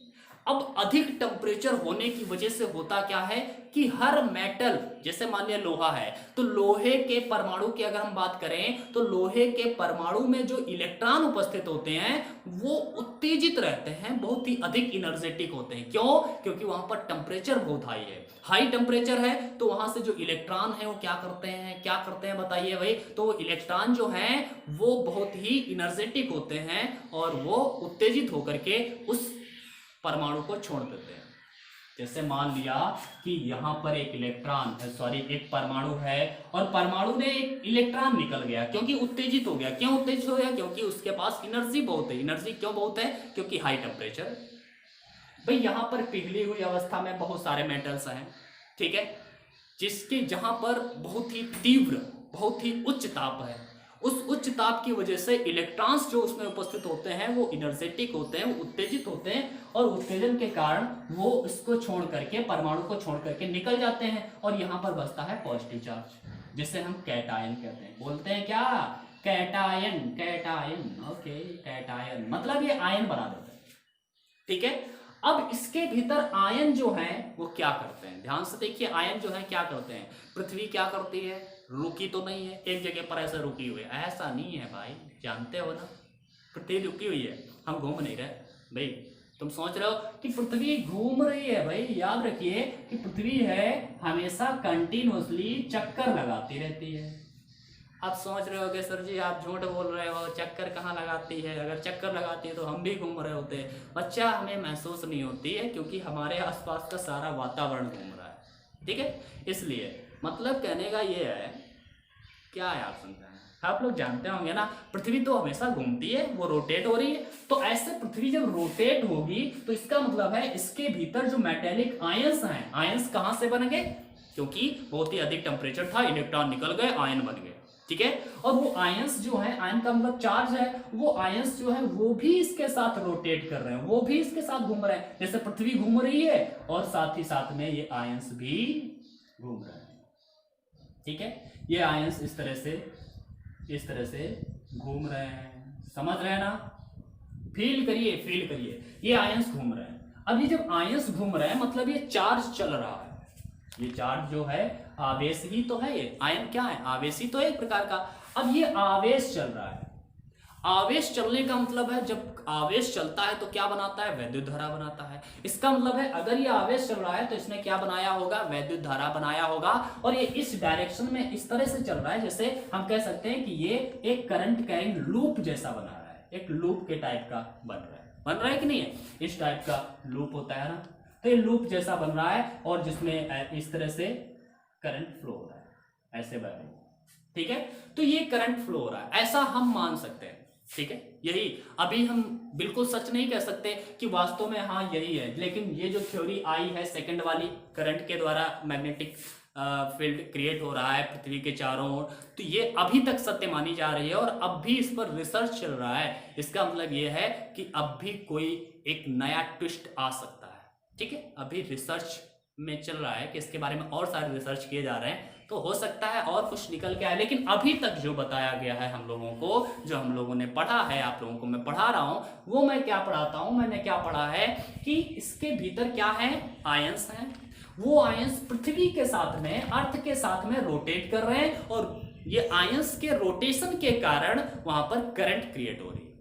अब अधिक टेम्परेचर होने की वजह से होता क्या है कि हर मेटल, जैसे मान लिया लोहा है, तो लोहे के परमाणु की अगर हम बात करें तो लोहे के परमाणु में जो इलेक्ट्रॉन उपस्थित होते हैं वो उत्तेजित रहते हैं, बहुत ही अधिक इनर्जेटिक होते हैं। क्यों? क्योंकि वहां पर टेम्परेचर बहुत हाई है, हाई टेम्परेचर है, तो वहां से जो इलेक्ट्रॉन है वो क्या करते हैं बताइए भाई। तो इलेक्ट्रॉन जो है वो बहुत ही इनर्जेटिक होते हैं और वो उत्तेजित होकर के उस परमाणु को छोड़ देते हैं। जैसे मान लिया कि यहां पर एक इलेक्ट्रॉन है, सॉरी एक परमाणु है, और परमाणु ने एक इलेक्ट्रॉन निकल गया क्योंकि उत्तेजित हो गया। क्यों उत्तेजित हो गया? क्योंकि उसके पास एनर्जी बहुत है। एनर्जी क्यों बहुत है? क्योंकि हाई टेम्परेचर। भाई यहां पर पिघली हुई अवस्था में बहुत सारे मेटल्स हैं, ठीक है, जिसके जहां पर बहुत ही तीव्र, बहुत ही उच्च ताप है। उस उच्च ताप की वजह से इलेक्ट्रॉन्स जो उसमें उपस्थित होते हैं वो एनर्जेटिक होते हैं, वो उत्तेजित होते हैं, और उत्तेजन के कारण वो इसको छोड़ करके, परमाणु को छोड़ करके निकल जाते हैं, और यहाँ पर बचता है पॉजिटिव चार्ज, जिसे हम कैटायन कहते हैं। बोलते हैं क्या? कैटायन। ओके, कैटायन मतलब ये आयन बना देते हैं, ठीक है। अब इसके भीतर आयन जो है वो क्या करते हैं, ध्यान से देखिए। आयन जो है क्या करते हैं? पृथ्वी क्या करती है? रुकी तो नहीं है एक जगह पर, ऐसा रुकी हुई है, ऐसा नहीं है भाई, जानते हो ना, पृथ्वी रुकी हुई है, हम घूम नहीं रहे भाई। तुम सोच रहे हो कि पृथ्वी घूम रही है, भाई याद रखिए कि पृथ्वी है हमेशा कंटिन्यूअसली चक्कर लगाती रहती है। आप सोच रहे होगे सर जी आप झूठ बोल रहे हो, चक्कर कहाँ लगाती है? अगर चक्कर लगाती है तो हम भी घूम रहे होते। बच्चा, हमें महसूस नहीं होती है क्योंकि हमारे आसपास का सारा वातावरण घूम रहा है, ठीक है। इसलिए मतलब कहने का ये है, क्या है आप समझ रहे हैं? आप लोग जानते होंगे ना, पृथ्वी तो हमेशा घूमती है, वो रोटेट हो रही है। तो ऐसे पृथ्वी जब रोटेट होगी तो इसका मतलब है इसके भीतर जो मेटेलिक आयंस हैं, आयंस कहां से बन गए? क्योंकि बहुत ही अधिक टेम्परेचर था, इलेक्ट्रॉन निकल गए, आयन बन गए, ठीक है। और वो आयंस जो है, आयन का मतलब चार्ज है, वो आयंस जो है वो भी इसके साथ रोटेट कर रहे हैं, वो भी इसके साथ घूम रहे हैं। जैसे पृथ्वी घूम रही है और साथ ही साथ में ये आयंस भी घूम रहे हैं, ठीक है। ये आयंस इस तरह से घूम रहे हैं, समझ रहे हैं ना? फील करिए, ये आयंस घूम रहे हैं। अब ये जब आयंस घूम रहे हैं मतलब ये चार्ज चल रहा है। ये चार्ज जो है आवेश ही तो है, ये आयन क्या है? आवेश ही तो है एक प्रकार का। अब ये आवेश चल रहा है, आवेश चलने का मतलब है जब आवेश चलता है तो क्या बनाता है? वैद्युत धारा बनाता है। इसका मतलब है अगर ये आवेश चल रहा है तो इसने क्या बनाया होगा? वैद्युत धारा बनाया होगा। और ये इस डायरेक्शन में इस तरह से चल रहा है, जैसे हम कह सकते हैं कि ये एक करंट कैरिंग लूप जैसा बना रहा है, एक लूप के टाइप का बन रहा है कि नहीं है? इस टाइप का लूप होता है ना, तो ये लूप जैसा बन रहा है और जिसमें इस तरह से करंट फ्लो हो रहा है, ऐसे बह रही है, ठीक है। तो ये करंट फ्लो हो रहा है, ऐसा हम मान सकते हैं, ठीक है। यही अभी हम बिल्कुल सच नहीं कह सकते कि वास्तव में हाँ यही है, लेकिन ये जो थ्योरी आई है सेकंड वाली, करंट के द्वारा मैग्नेटिक फील्ड क्रिएट हो रहा है पृथ्वी के चारों ओर, तो ये अभी तक सत्य मानी जा रही है और अब भी इस पर रिसर्च चल रहा है। इसका मतलब ये है कि अब भी कोई एक नया ट्विस्ट आ सकता है, ठीक है। अभी रिसर्च में चल रहा है कि इसके बारे में और सारे रिसर्च किए जा रहे हैं, तो हो सकता है और कुछ निकल के आए। लेकिन अभी तक जो बताया गया है हम लोगों को, जो हम लोगों ने पढ़ा है, आप लोगों को मैं पढ़ा रहा हूं, वो मैं क्या पढ़ाता हूं, मैंने क्या पढ़ा है कि इसके भीतर क्या है? आयंस हैं। वो आयंस पृथ्वी के साथ में, अर्थ के साथ में रोटेट कर रहे हैं और ये आयंस के रोटेशन के कारण वहां पर करंट क्रिएट हो रही है,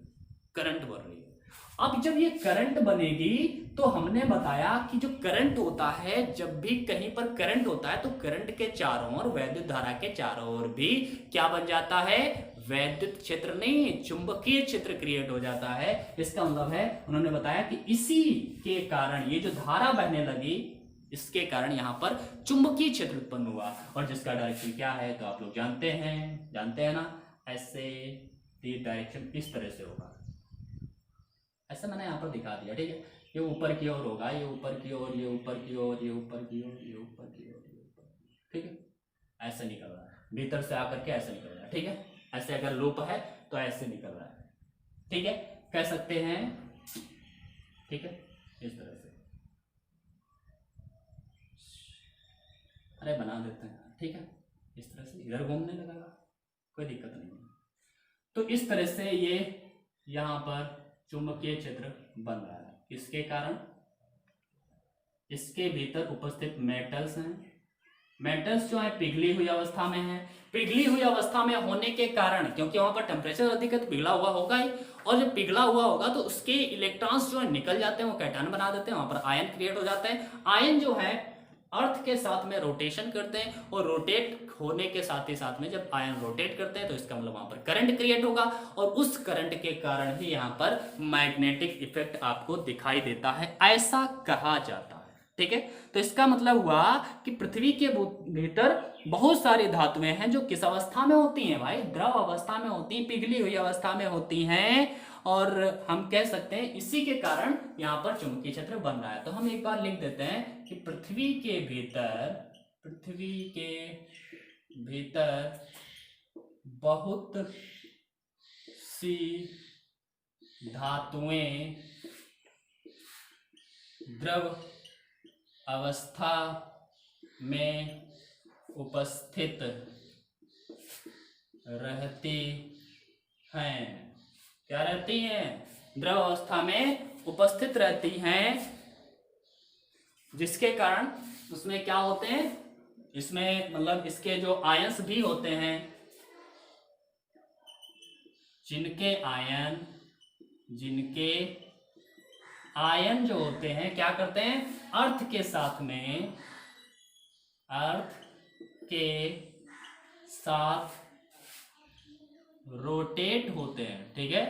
करंट बढ़ रही है। अब जब ये करंट बनेगी तो हमने बताया कि जो करंट होता है, जब भी कहीं पर करंट होता है तो करंट के चारों ओर, वैद्युत धारा के चारों ओर भी क्या बन जाता है, वैद्युत क्षेत्र नहीं, चुंबकीय क्षेत्र क्रिएट हो जाता है। इसका मतलब है उन्होंने बताया कि इसी के कारण ये जो धारा बहने लगी, इसके कारण यहां पर चुंबकीय क्षेत्र उत्पन्न हुआ, और जिसका डायरेक्शन क्या है तो आप लोग जानते हैं ना, ऐसे ये डायरेक्शन इस तरह से होगा, ऐसा मैंने यहां पर दिखा दिया, ठीक है। ये ऊपर की ओर होगा, ये ऊपर की ओर, ये ऊपर की ओर, ये ऊपर की ओर, ये ऊपर की ओर, ये ऊपर, ठीक है। ऐसे निकल रहा है, भीतर से आकर के ऐसे निकल रहा है, ठीक है। ऐसे अगर लूप है तो ऐसे निकल रहा है, ठीक है, कह सकते हैं, ठीक है, इस तरह से। अरे बना देते हैं, ठीक है, इस तरह से इधर घूमने लगेगा, कोई दिक्कत नहीं है। तो इस तरह से ये यहां पर चुंबकीय क्षेत्र बन रहा है, इसके कारण इसके भीतर उपस्थित मेटल्स हैं, मेटल्स जो है पिघली हुई अवस्था में है, पिघली हुई अवस्था में होने के कारण, क्योंकि वहां पर टेम्परेचर अधिक है तो पिघला हुआ होगा ही, और जब पिघला हुआ होगा तो उसके इलेक्ट्रॉन्स जो है निकल जाते हैं, वो कैटायन बना देते हैं, वहां पर आयन क्रिएट हो जाता है। आयन जो है अर्थ के साथ में रोटेशन करते हैं, और रोटेट होने के साथ ही साथ में जब आयन रोटेट करते हैं तो इसका मतलब वहां पर करंट क्रिएट होगा, और उस करंट के कारण ही यहां पर मैग्नेटिक इफेक्ट आपको दिखाई देता है, ऐसा कहा जाता है, ठीक है। तो इसका मतलब हुआ कि पृथ्वी के भीतर बहुत सारी धातुएं हैं जो किस अवस्था में होती हैं भाई, द्रव अवस्था में होती हैं, पिघली हुई अवस्था में होती हैं, और हम कह सकते हैं इसी के कारण यहां पर चुंबकीय क्षेत्र बन रहा है। तो हम एक बार लिख देते हैं कि पृथ्वी के भीतर बहुत सी धातुएं द्रव अवस्था में उपस्थित रहती हैं। क्या रहती हैं, द्रव अवस्था में उपस्थित रहती हैं, जिसके कारण उसमें क्या होते हैं, इसमें मतलब इसके जो आयंस भी होते हैं, जिनके आयन जो होते हैं क्या करते हैं, अर्थ के साथ रोटेट होते हैं, ठीक है,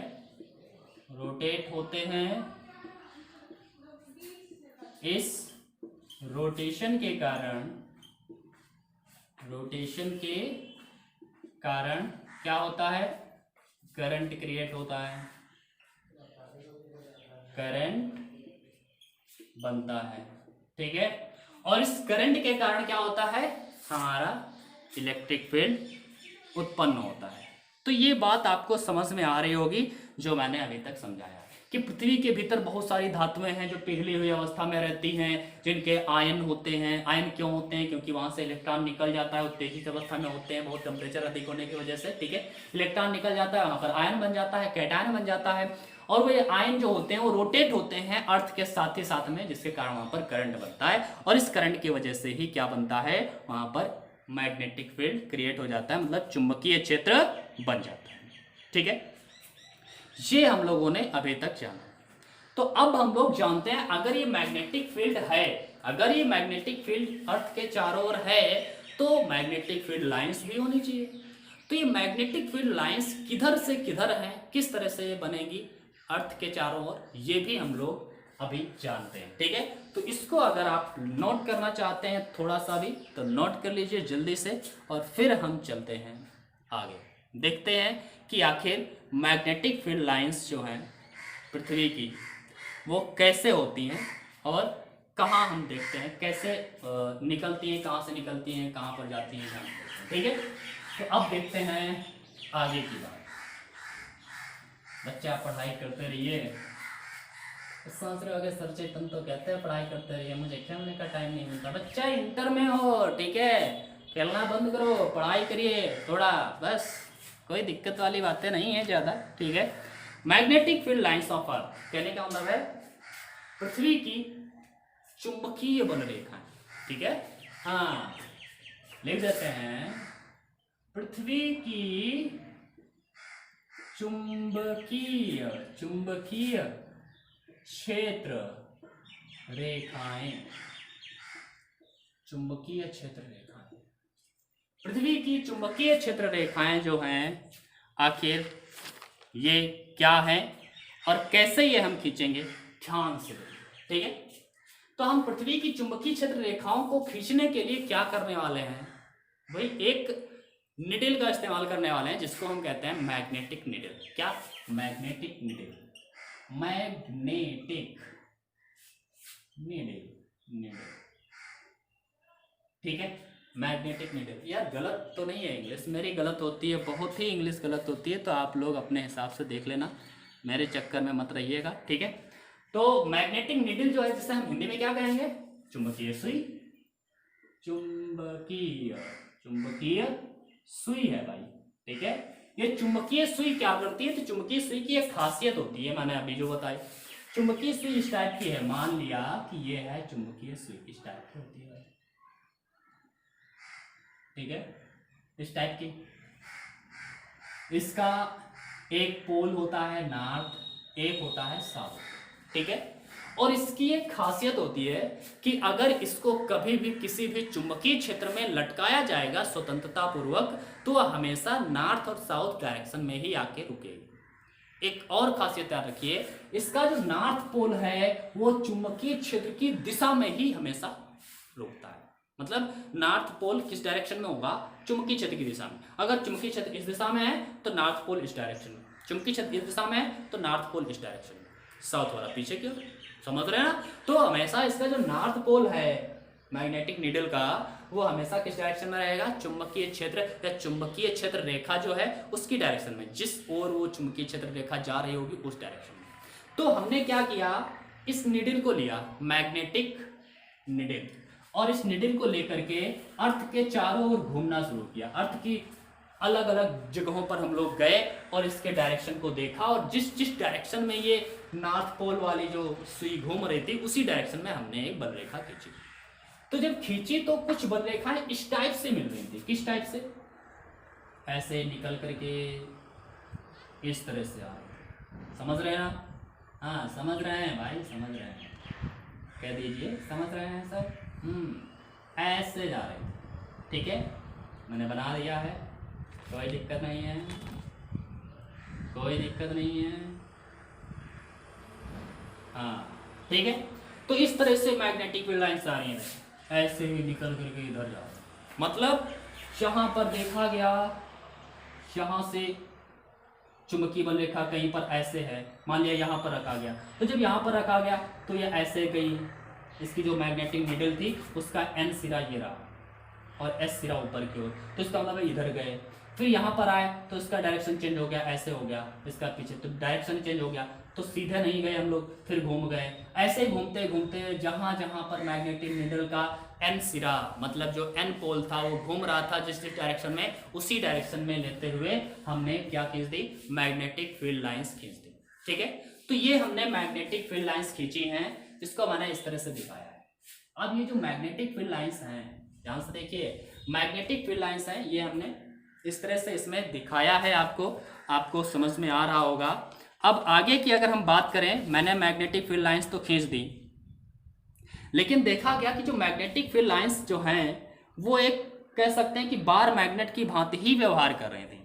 रोटेट होते हैं। इस रोटेशन के कारण क्या होता है, करंट क्रिएट होता है, करंट बनता है, ठीक है। और इस करंट के कारण क्या होता है, हमारा इलेक्ट्रिक फील्ड उत्पन्न होता है। तो ये बात आपको समझ में आ रही होगी जो मैंने अभी तक समझाया कि पृथ्वी के भीतर बहुत सारी धातुएं हैं जो पिघली हुई अवस्था में रहती हैं, जिनके आयन होते हैं। आयन क्यों होते हैं, क्योंकि वहां से इलेक्ट्रॉन निकल जाता है, उत्तेजित अवस्था में होते हैं, बहुत टेम्परेचर अधिक होने की वजह से, ठीक है, इलेक्ट्रॉन निकल जाता है, वहां पर आयन बन जाता है, कैटायन बन जाता है, और वो आयन जो होते हैं वो रोटेट होते हैं अर्थ के साथ ही साथ में, जिसके कारण वहां पर करंट बनता है, और इस करंट की वजह से ही क्या बनता है, वहां पर मैग्नेटिक फील्ड क्रिएट हो जाता है, मतलब चुंबकीय क्षेत्र बन जाता है, ठीक है। ये हम लोगों ने अभी तक जाना। तो अब हम लोग जानते हैं अगर ये मैग्नेटिक फील्ड है, अगर ये मैग्नेटिक फील्ड अर्थ के चारों ओर है तो मैग्नेटिक फील्ड लाइंस भी होनी चाहिए। तो ये मैग्नेटिक फील्ड लाइंस किधर से किधर है, किस तरह से बनेगी अर्थ के चारों ओर, ये भी हम लोग अभी जानते हैं, ठीक है। तो इसको अगर आप नोट करना चाहते हैं थोड़ा सा भी तो नोट कर लीजिए जल्दी से, और फिर हम चलते हैं आगे, देखते हैं कि आखिर मैग्नेटिक फील्ड लाइंस जो हैं पृथ्वी की वो कैसे होती हैं, और कहाँ हम देखते हैं कैसे निकलती हैं, कहाँ से निकलती हैं, कहाँ पर जाती हैं, ठीक है। तो अब देखते हैं आगे की बात। बच्चे आप पढ़ाई करते रहिए, सोच रहे हो सर चेतन तो कहते हैं पढ़ाई करते रहिए, मुझे खेलने का टाइम नहीं मिलता। बच्चा इंटर में हो, ठीक है, खेलना बंद करो, पढ़ाई करिए थोड़ा, बस कोई दिक्कत वाली बातें नहीं है ज़्यादा, ठीक है। Magnetic field lines of earth कहने का मतलब है पृथ्वी की चुंबकीय बल रेखाएं, ठीक है। हाँ, लिख देते हैं पृथ्वी की चुंबकीय क्षेत्र रेखाएं, चुंबकीय क्षेत्र रेखाएं, पृथ्वी की चुंबकीय क्षेत्र रेखाएं जो हैं आखिर ये क्या है और कैसे ये हम खींचेंगे, ध्यान से। ठीक है, तो हम पृथ्वी की चुंबकीय क्षेत्र रेखाओं को खींचने के लिए क्या करने वाले हैं भाई, एक निडल का इस्तेमाल करने वाले हैं जिसको हम कहते हैं मैग्नेटिक निडल। क्या? Magnetic needle, magnetic needle. ठीक है, मैग्नेटिक निडल। यार गलत तो नहीं है इंग्लिश, मेरी गलत होती है, बहुत ही इंग्लिश गलत होती है, तो आप लोग अपने हिसाब से देख लेना, मेरे चक्कर में मत रहिएगा। ठीक है, तो मैग्नेटिक निडल जो है जिसे हम हिंदी में क्या कहेंगे, चुंबकीय सुई। चुंबकीय सुई है भाई। ठीक है, ये चुंबकीय सुई क्या करती है, तो चुंबकीय सुई की एक खासियत होती है, मैंने अभी जो बताई, चुंबकीय सुई इस टाइप की है। मान लिया कि ये है चुंबकीय सुई, इस टाइप की होती है। ठीक है, इस टाइप की। इसका एक पोल होता है नॉर्थ, एक होता है साउथ। ठीक है, और इसकी एक खासियत होती है कि अगर इसको कभी भी किसी भी चुंबकीय क्षेत्र में लटकाया जाएगा स्वतंत्रता पूर्वक, तो वह हमेशा नॉर्थ और साउथ डायरेक्शन में ही आके रुकेगी। एक और खासियत याद रखिए, इसका जो नॉर्थ पोल है वो चुंबकीय क्षेत्र की दिशा में ही हमेशा रुकता है। मतलब नॉर्थ पोल किस डायरेक्शन में होगा, चुंबकीय क्षेत्र की दिशा में। अगर चुंबकीय क्षेत्र इस दिशा में है तो नॉर्थ पोल इस डायरेक्शन में, चुंबकीय क्षेत्र इस दिशा में है तो नॉर्थ पोल इस डायरेक्शन में, साउथ वाला पीछे की ओर। समझ रहे हैं ना? तो हमेशा इसका जो नॉर्थ पोल है मैग्नेटिक नीडल का, वो हमेशा किस डायरेक्शन में रहेगा, चुंबकीय क्षेत्र या चुंबकीय क्षेत्र रेखा जो है उसकी डायरेक्शन में, जिस ओर वो चुंबकीय क्षेत्र रेखा जा रही होगी उस डायरेक्शन में। तो हमने क्या किया, इस नीडल को लिया, मैग्नेटिक नीडल, और इस निडल को लेकर के अर्थ के चारों ओर घूमना शुरू किया। अर्थ की अलग अलग जगहों पर हम लोग गए और इसके डायरेक्शन को देखा, और जिस जिस डायरेक्शन में ये नॉर्थ पोल वाली जो सुई घूम रही थी उसी डायरेक्शन में हमने एक बलरेखा खींची। तो जब खींची तो कुछ बलरेखाएं इस टाइप से मिल रही थी। किस टाइप से? ऐसे निकल करके इस तरह से आ रही। समझ रहे हैं ना? हाँ समझ रहे हैं भाई, समझ रहे हैं, कह दीजिए समझ रहे हैं सर। ऐसे जा रहे थे। ठीक है, मैंने बना दिया है, कोई दिक्कत नहीं है, कोई दिक्कत नहीं है। हाँ ठीक है, तो इस तरह से मैग्नेटिक फील्ड लाइन्स आ रही हैं, ऐसे ही निकल करके इधर जा रहे। मतलब यहाँ पर देखा गया, यहाँ से चुंबकीय बल रेखा कहीं पर ऐसे है, मान लिया यहाँ पर रखा गया, तो जब यहाँ पर रखा गया तो ये ऐसे गई, इसकी जो मैग्नेटिक नीडल थी उसका एन सिरा ये रहा और एस सिरा ऊपर की ओर, तो इसका मतलब इधर गए, फिर यहाँ पर आए तो इसका डायरेक्शन चेंज हो गया, ऐसे हो गया, इसका पीछे, तो डायरेक्शन चेंज हो गया, तो सीधे नहीं गए हम लोग, फिर घूम गए, ऐसे घूमते घूमते जहाँ जहाँ पर मैग्नेटिक नीडल का एन सिरा, मतलब जो एन पोल था वो घूम रहा था जिस डायरेक्शन में, उसी डायरेक्शन में लेते हुए हमने क्या खींच दी, मैग्नेटिक फील्ड लाइंस खींच दी। ठीक है, तो ये हमने मैग्नेटिक फील्ड लाइंस खींची हैं, जिसको मैंने इस तरह से दिखाया है। अब ये जो मैग्नेटिक फील्ड लाइंस हैं, ध्यान से देखिए, मैग्नेटिक फील्ड लाइंस हैं, ये हमने इस तरह से इसमें दिखाया है, आपको समझ में आ रहा होगा। अब आगे की अगर हम बात करें, मैंने मैग्नेटिक फील्ड लाइंस तो खींच दी, लेकिन देखा गया कि जो मैग्नेटिक फील्ड लाइंस जो हैं वो एक कह सकते हैं कि बार मैग्नेट की भांति ही व्यवहार कर रहे थे।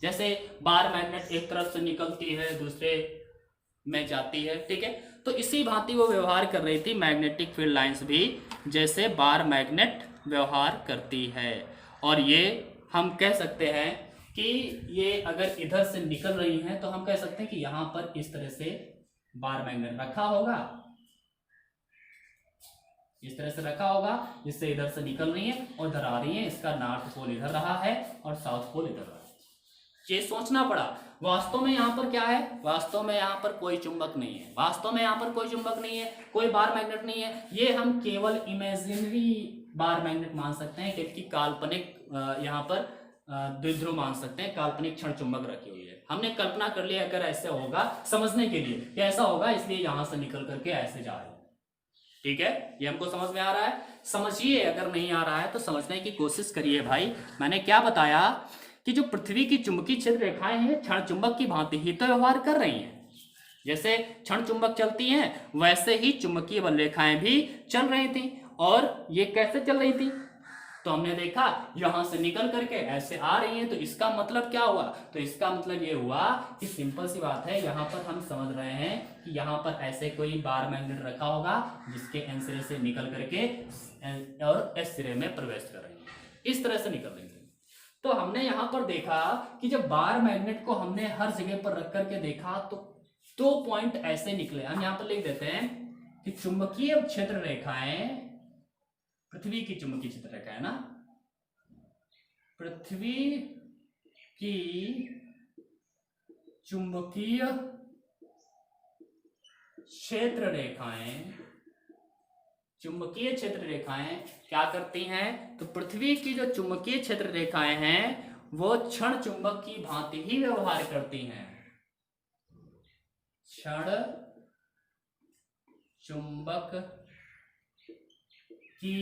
जैसे बार मैग्नेट एक तरफ से निकलती है दूसरे में जाती है, ठीक है, तो इसी भांति वो व्यवहार कर रही थी मैग्नेटिक फील्ड लाइंस भी, जैसे बार मैग्नेट व्यवहार करती है। और ये हम कह सकते हैं कि ये अगर इधर से निकल रही हैं तो हम कह सकते हैं कि यहाँ पर इस तरह से बार मैग्नेट रखा होगा, इस तरह से रखा होगा, जिससे इधर से निकल रही है और इधर आ रही है, इसका नॉर्थ पोल इधर रहा है और साउथ पोल इधर रहा है। ये सोचना पड़ा, वास्तव में यहाँ पर क्या है, वास्तव में यहाँ पर कोई चुंबक नहीं है, वास्तव में यहाँ पर कोई चुंबक नहीं है, कोई बार मैग्नेट नहीं है, ये हम केवल इमेजिनरी बार मैग्नेट मान सकते हैं, क्योंकि काल्पनिक यहाँ पर द्विध्रुव मान सकते हैं, काल्पनिक क्षण चुंबक रखी हुई है। हमने कल्पना कर लिया अगर ऐसे होगा, समझने के लिए कि ऐसा होगा, इसलिए यहाँ से निकल करके ऐसे जा रही है। ठीक है, ये हमको समझ में आ रहा है, समझिए, अगर नहीं आ रहा है तो समझने की कोशिश करिए भाई। मैंने क्या बताया कि जो पृथ्वी की चुंबकीय क्षेत्र रेखाएं हैं क्षण चुंबक की भांति ही तो व्यवहार कर रही हैं, जैसे क्षण चुंबक चलती हैं वैसे ही चुंबकीय बल रेखाएं भी चल रही थी। और ये कैसे चल रही थी, तो हमने देखा यहां से निकल करके ऐसे आ रही है, तो इसका मतलब क्या हुआ, तो इसका मतलब ये हुआ कि सिंपल सी बात है, यहां पर हम समझ रहे हैं कि यहां पर ऐसे कोई बार मैग्नेट रखा होगा जिसके एन सिरे से निकल करके और एस सिरे में प्रवेश कर रही है, इस तरह से निकल रही है। तो हमने यहां पर देखा कि जब बार मैग्नेट को हमने हर जगह पर रख करके देखा तो 2 पॉइंट ऐसे निकले। हम यहां पर लिख देते हैं कि चुंबकीय क्षेत्र रेखाएं, पृथ्वी की चुंबकीय क्षेत्र रेखा है ना, पृथ्वी की चुंबकीय क्षेत्र रेखाएं, चुंबकीय क्षेत्र रेखाएं क्या करती हैं, तो पृथ्वी की जो चुंबकीय क्षेत्र रेखाएं हैं वो क्षण चुंबक की भांति ही व्यवहार करती हैं। क्षण चुंबक की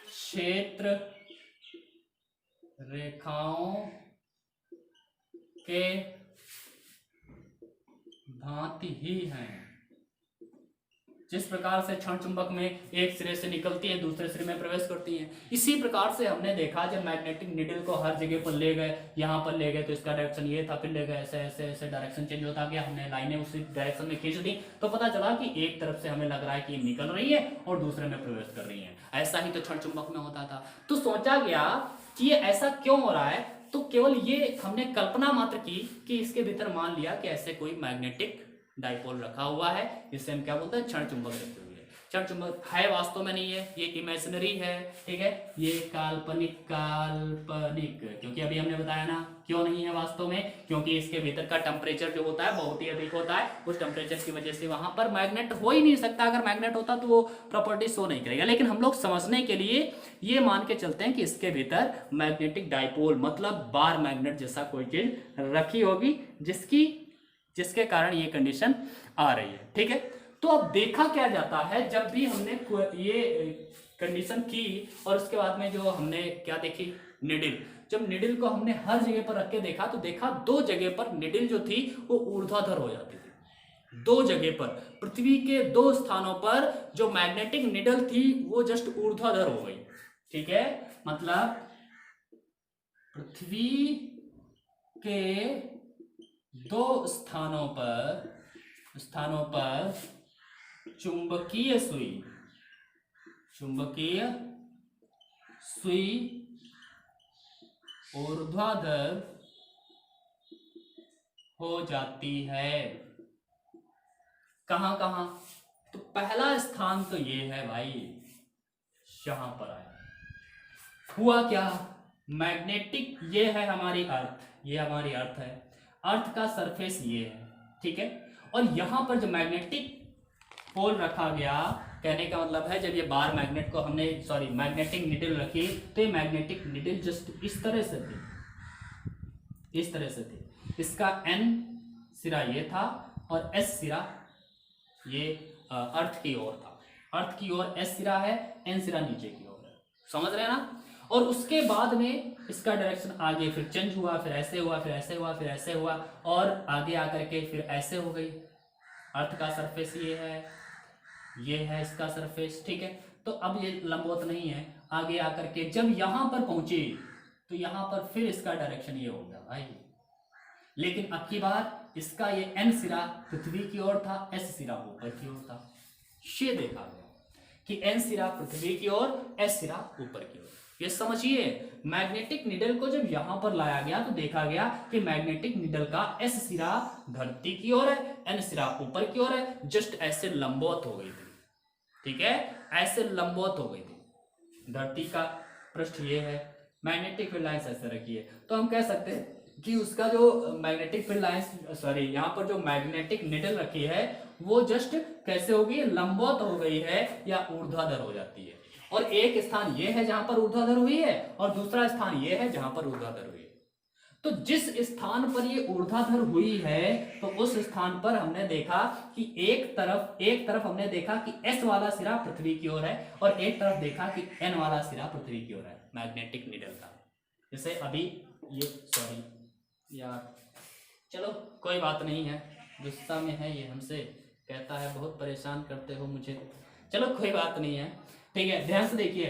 क्षेत्र रेखाओं के भांति ही हैं। जिस प्रकार से क्षण चुंबक में एक सिरे से निकलती है दूसरे सिरे में प्रवेश करती है, इसी प्रकार से हमने देखा जब मैग्नेटिक नीडल को हर जगह पर ले गए, यहाँ पर ले गए तो इसका डायरेक्शन ये था, फिर ले गए ऐसे ऐसे ऐसे डायरेक्शन चेंज होता गया, हमने लाइनें उसी डायरेक्शन में खींच दी, तो पता चला कि एक तरफ से हमें लग रहा है कि निकल रही है और दूसरे में प्रवेश कर रही है। ऐसा ही तो क्षण चुंबक में होता था। तो सोचा गया कि ये ऐसा क्यों हो रहा है, तो केवल ये हमने कल्पना मात्र की कि इसके भीतर मान लिया कि ऐसे कोई मैग्नेटिक डाइपोल रखा हुआ है, जिससे हम क्या बोलते हैं, क्षण चुंबक रखे हुए हैं। क्षण चुंबक है वास्तव में नहीं है, ये इमेजिनरी है, ठीक है, ये काल्पनिक क्योंकि अभी हमने बताया ना क्यों नहीं है वास्तव में, क्योंकि इसके भीतर का टेम्परेचर जो होता है बहुत ही अधिक होता है, उस टेम्परेचर की वजह से वहां पर मैग्नेट हो ही नहीं सकता। अगर मैग्नेट होता तो वो प्रॉपर्टी शो नहीं करेगा, लेकिन हम लोग समझने के लिए ये मान के चलते हैं कि इसके भीतर मैग्नेटिक डाइपोल मतलब बार मैग्नेट जैसा कोई चीज रखी होगी जिसके कारण ये कंडीशन आ रही है, ठीक है। तो अब देखा क्या जाता है, जब भी हमने ये कंडीशन की और उसके बाद में जो हमने क्या देखी, निडिल, जब निडिल को हमने हर जगह पर रख के देखा तो देखा 2 जगह पर निडिल जो थी वो ऊर्ध्वाधर हो जाती थी। 2 जगह पर, पृथ्वी के 2 स्थानों पर जो मैग्नेटिक निडल थी वो जस्ट ऊर्ध्वाधर हो गई, ठीक है। मतलब पृथ्वी के 2 स्थानों पर चुंबकीय सुई ऊर्ध्वाधर हो जाती है। कहां कहां, तो पहला स्थान तो ये है भाई, यहां पर आया। हुआ क्या, मैग्नेटिक, ये है हमारी अर्थ, ये हमारी अर्थ है, अर्थ का सरफेस ये है, ठीक है। और यहां पर जो मैग्नेटिक पोल रखा गया, कहने का मतलब है जब ये बार मैग्नेट को हमने मैग्नेटिक निडल रखी तो ये मैग्नेटिक निडल जस्ट इस तरह से थी, इसका एन सिरा ये था और एस सिरा ये अर्थ की ओर था, अर्थ की ओर एस सिरा है, एन सिरा नीचे की ओर है, समझ रहे हैं ना। और उसके बाद में इसका डायरेक्शन आगे फिर चेंज हुआ, फिर ऐसे हुआ, फिर ऐसे हुआ, फिर ऐसे हुआ, और आगे आकर के फिर ऐसे हो गई। अर्थ का सरफेस ये है इसका सरफेस, ठीक है। तो अब ये लंबवत नहीं है, आगे आकर के जब यहां पर पहुंची तो यहां पर फिर इसका डायरेक्शन ये हो गया भाई। लेकिन अब की बार इसका ये एन सिरा पृथ्वी की ओर था, एस सिरा ऊपर की ओर था। ये देखा गया कि एन सिरा पृथ्वी की ओर, एस सिरा ऊपर की ओर। ये समझिए, मैग्नेटिक निडल को जब यहां पर लाया गया तो देखा गया कि मैग्नेटिक निडल का एस सिरा धरती की ओर है, एन सिरा ऊपर की ओर है, जस्ट ऐसे लंबवत हो गई थी, ठीक है, ऐसे लंबवत हो गई थी। धरती का पृष्ठ ये है, मैग्नेटिक फील्ड लाइंस ऐसे रखी है, तो हम कह सकते हैं कि उसका जो मैग्नेटिक फील्ड लाइंस यहाँ पर जो मैग्नेटिक निडल रखी है वो जस्ट कैसे होगी, लंबवत हो गई है या ऊर्ध्वाधर हो जाती है। और एक स्थान ये है जहां पर ऊर्ध्वाधर हुई है और दूसरा स्थान ये है जहां पर ऊर्ध्वाधर हुई है। तो जिस स्थान पर ये ऊर्ध्वाधर हुई है तो उस स्थान पर हमने देखा कि एक तरफ हमने देखा कि एस वाला सिरा पृथ्वी की ओर है और एक तरफ देखा कि एन वाला सिरा पृथ्वी की ओर है मैग्नेटिक निडल का। जैसे अभी ये यार चलो कोई बात नहीं है, गुस्सा में है ये हमसे, कहता है बहुत परेशान करते हो मुझे। चलो कोई बात नहीं है, ठीक है। ध्यान से देखिए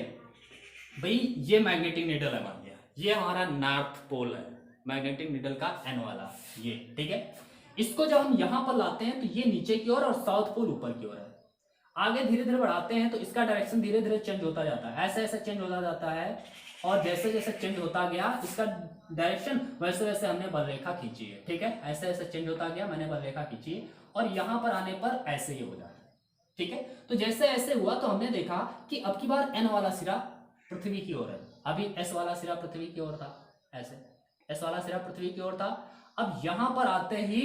भाई, ये मैग्नेटिक नीडल है मान लिया, ये हमारा नॉर्थ पोल है, मैग्नेटिक नीडल का एन वाला ये, ठीक है। इसको जब हम यहां पर लाते हैं तो ये नीचे की ओर और साउथ पोल ऊपर की ओर है। आगे धीरे धीरे बढ़ाते हैं तो इसका डायरेक्शन धीरे धीरे चेंज होता जाता है, ऐसे ऐसे चेंज होता जाता है, और जैसे जैसे चेंज होता गया इसका डायरेक्शन, वैसे वैसे हमने बलरेखा खींची है, ठीक है। ऐसे ऐसे चेंज होता गया, मैंने बलरेखा खींची है, और यहां पर आने पर ऐसे ही हो जाता है, ठीक है। तो जैसे ऐसे हुआ तो हमने देखा कि अब की बार एन वाला सिरा पृथ्वी की ओर है, अभी एस वाला सिरा पृथ्वी की ओर था, ऐसे एस वाला सिरा पृथ्वी की ओर था। अब यहां पर आते ही